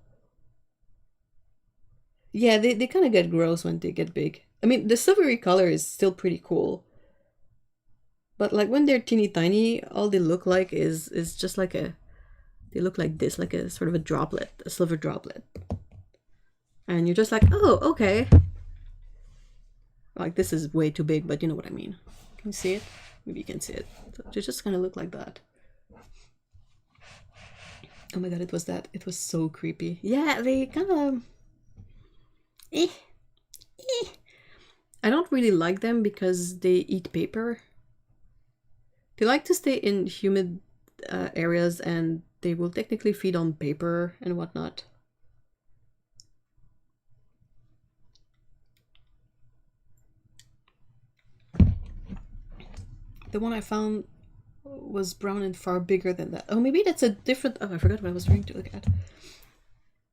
Yeah, they kind of get gross when they get big. I mean, the silvery color is still pretty cool. But like when they're teeny tiny, all they look like is just like a... They look like this, like a sort of a droplet, a silver droplet. And you're just like, oh, okay. Like this is way too big, but you know what I mean. Can you see it? Maybe you can see it. So they just kind of look like that. Oh my god, it was that. It was so creepy. Yeah, they kind of... I don't really like them because they eat paper. They like to stay in humid areas and they will technically feed on paper and whatnot. The one I found was brown and far bigger than that. Oh, maybe that's a different... Oh, I forgot what I was trying to look at.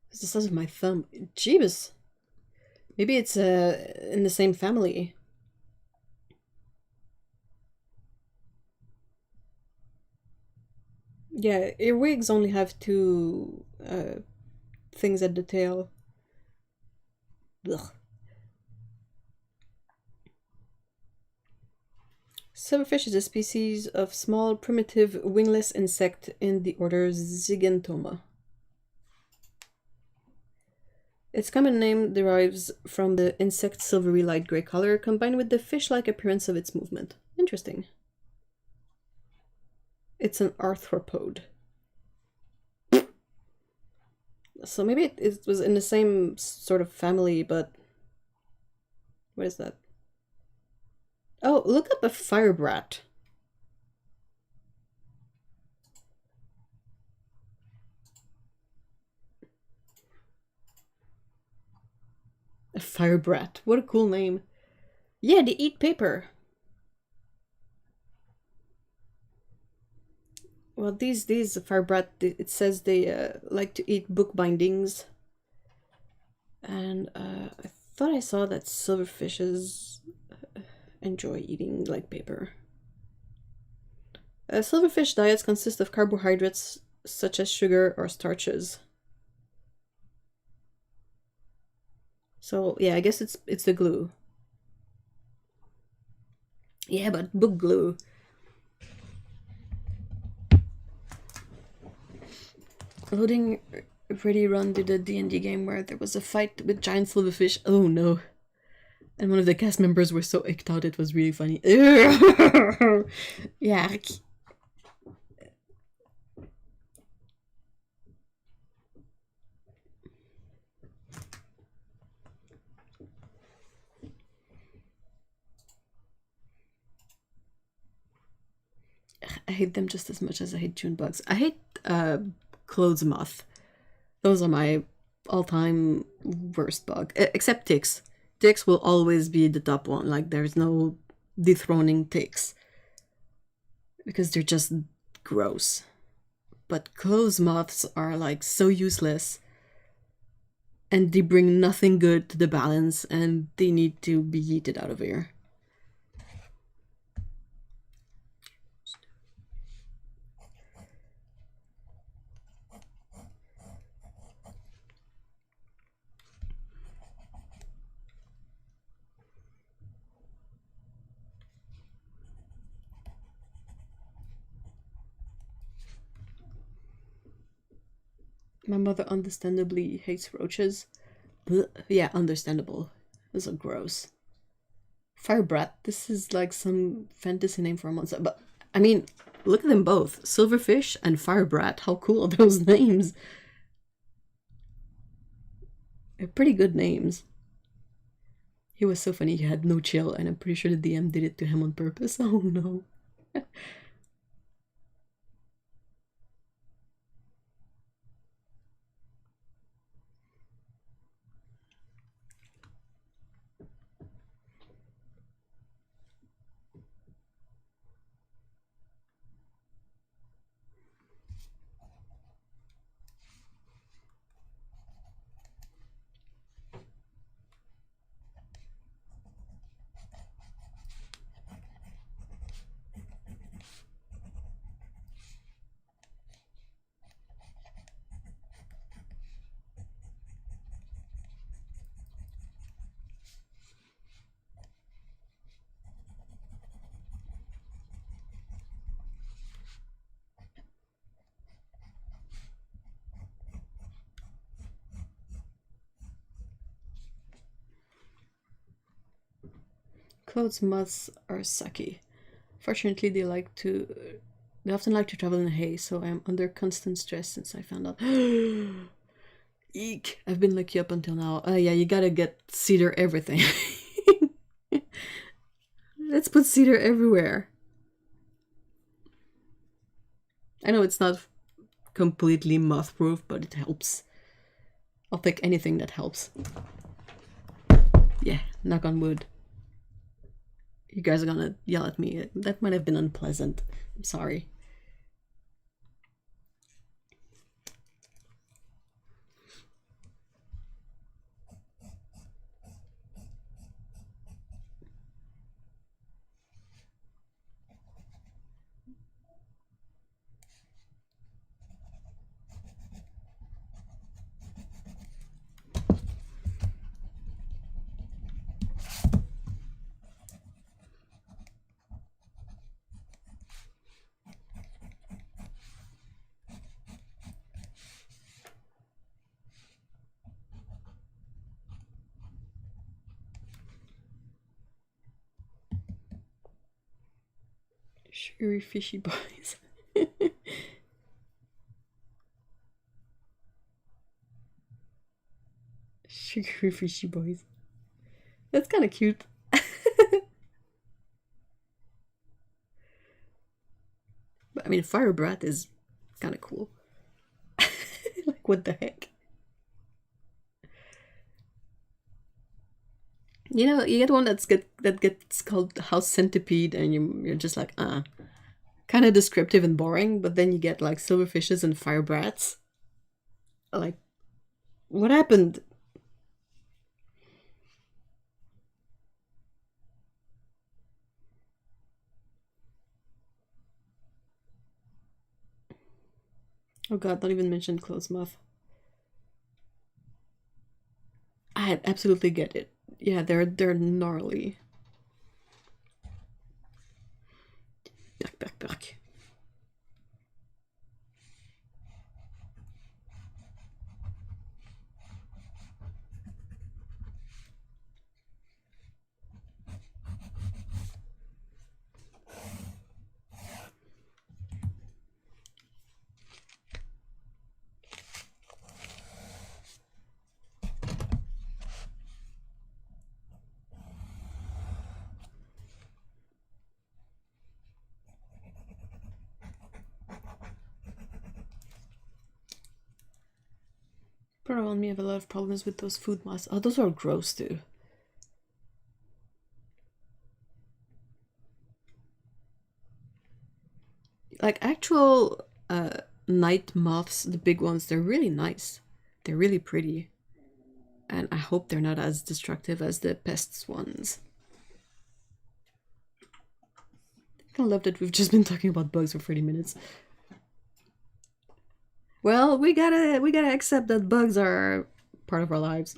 It's the size of my thumb. Jeebus. Maybe it's in the same family. Yeah, earwigs only have 2 things at the tail. Ugh. Silverfish is a species of small, primitive, wingless insect in the order Zygentoma. Its common name derives from the insect's silvery light gray color combined with the fish-like appearance of its movement. Interesting. It's an arthropod. So maybe it was in the same sort of family, but... What is that? Oh, look up a firebrat. A firebrat. What a cool name. Yeah, they eat paper. Well, these firebrat, it says they like to eat book bindings. And I thought I saw that silverfishes enjoy eating like paper. Silverfish diets consist of carbohydrates such as sugar or starches. So yeah, I guess it's the glue. Yeah, but book glue. Loading ready run did a D&D game where there was a fight with giant silverfish. Oh no. And one of the cast members were so icked out it was really funny. Yark. I hate them just as much as I hate June bugs. I hate clothes moth. Those are my all-time worst bug. Except ticks. Ticks will always be the top one. Like, there's no dethroning ticks. Because they're just gross. But clothes moths are like so useless. And they bring nothing good to the balance. And they need to be yeeted out of here. My mother understandably hates roaches. Blech. Yeah, understandable. Those are gross. Firebrat. This is like some fantasy name for a monster. But, I mean, look at them both. Silverfish and Firebrat. How cool are those names? They're pretty good names. He was so funny. He had no chill, and I'm pretty sure the DM did it to him on purpose. Oh, no. Clothes moths are sucky. Fortunately, they often like to travel in the hay, so I'm under constant stress since I found out. Eek! I've been lucky up until now. Yeah, you gotta get cedar everything. Let's put cedar everywhere. I know it's not completely moth-proof, but it helps. I'll take anything that helps. Yeah, knock on wood. You guys are gonna yell at me. That might have been unpleasant. I'm sorry. Sugary fishy boys. Sugary fishy boys. That's kind of cute. But I mean, Firebrat is kind of cool. Like, what the heck? You know, you get one that gets called House Centipede, and you're just like, kind of descriptive and boring. But then you get like Silverfishes and Firebrats. Like, what happened? Oh god, don't even mention clothes moth. I absolutely get it. Yeah, they're gnarly. Back. People around me have a lot of problems with those food masks. Oh, those are gross too. Like actual night moths, the big ones, they're really nice. They're really pretty. And I hope they're not as destructive as the pests ones. I love that we've just been talking about bugs for 30 minutes. Well, we gotta accept that bugs are part of our lives.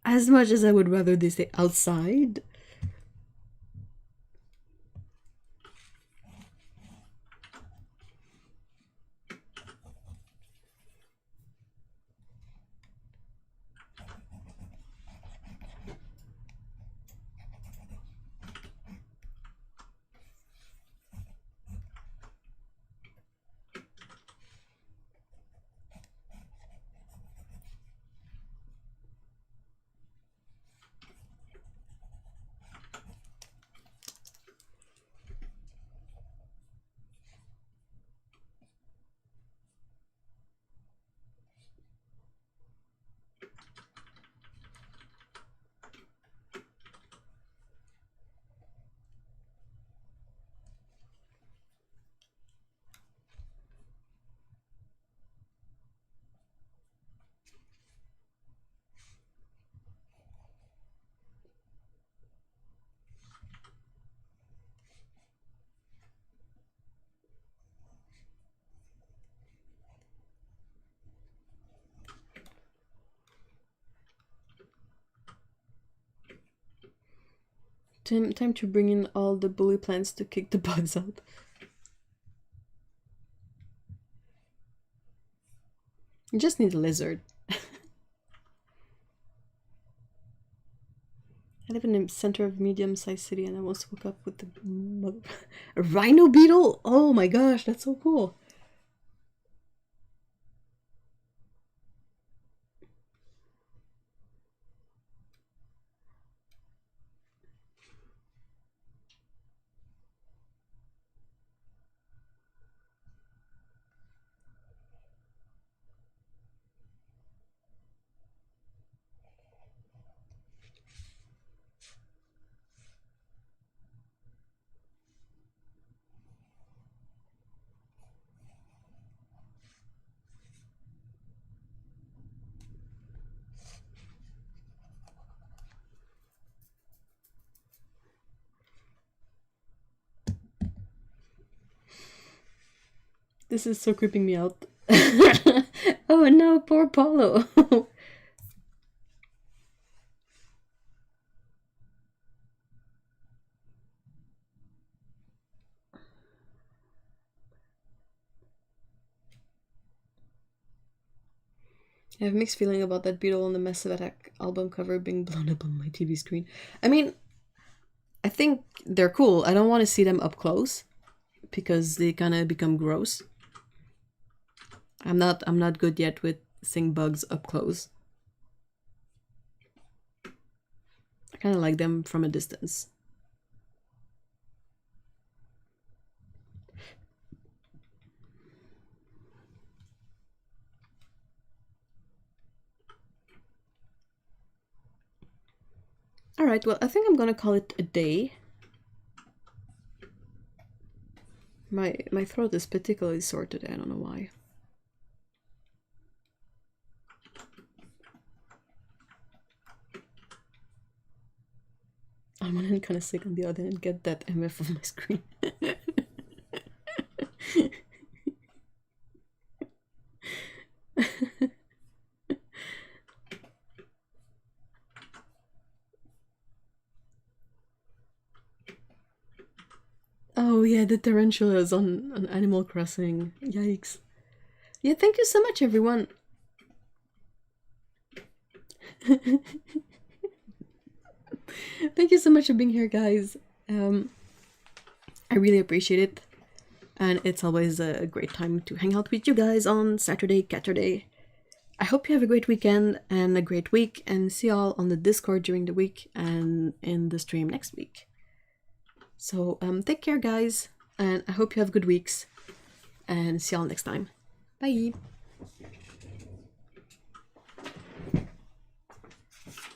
As much as I would rather they stay outside. Time to bring in all the bully plants to kick the bugs out. You just need a lizard. I live in the center of a medium-sized city and I almost woke up with a rhino beetle? Oh my gosh, that's so cool. This is so creeping me out. Oh no, poor Paulo. I have a mixed feeling about that beetle on the Massive Attack album cover being blown up on my TV screen. I mean, I think they're cool. I don't want to see them up close because they kind of become gross. I'm not good yet with seeing bugs up close. I kind of like them from a distance. All right, well, I think I'm gonna call it a day. My throat is particularly sore today. I don't know why. I'm gonna kind of sick on the other end, get that MF on my screen. Oh yeah, the tarantulas on Animal Crossing. Yikes. Yeah, thank you so much, everyone. Thank you so much for being here, guys. I really appreciate it. And it's always a great time to hang out with you guys on Saturday, Caturday. I hope you have a great weekend and a great week, and see y'all on the Discord during the week and in the stream next week. So take care, guys, and I hope you have good weeks, and see y'all next time. Bye. Bye.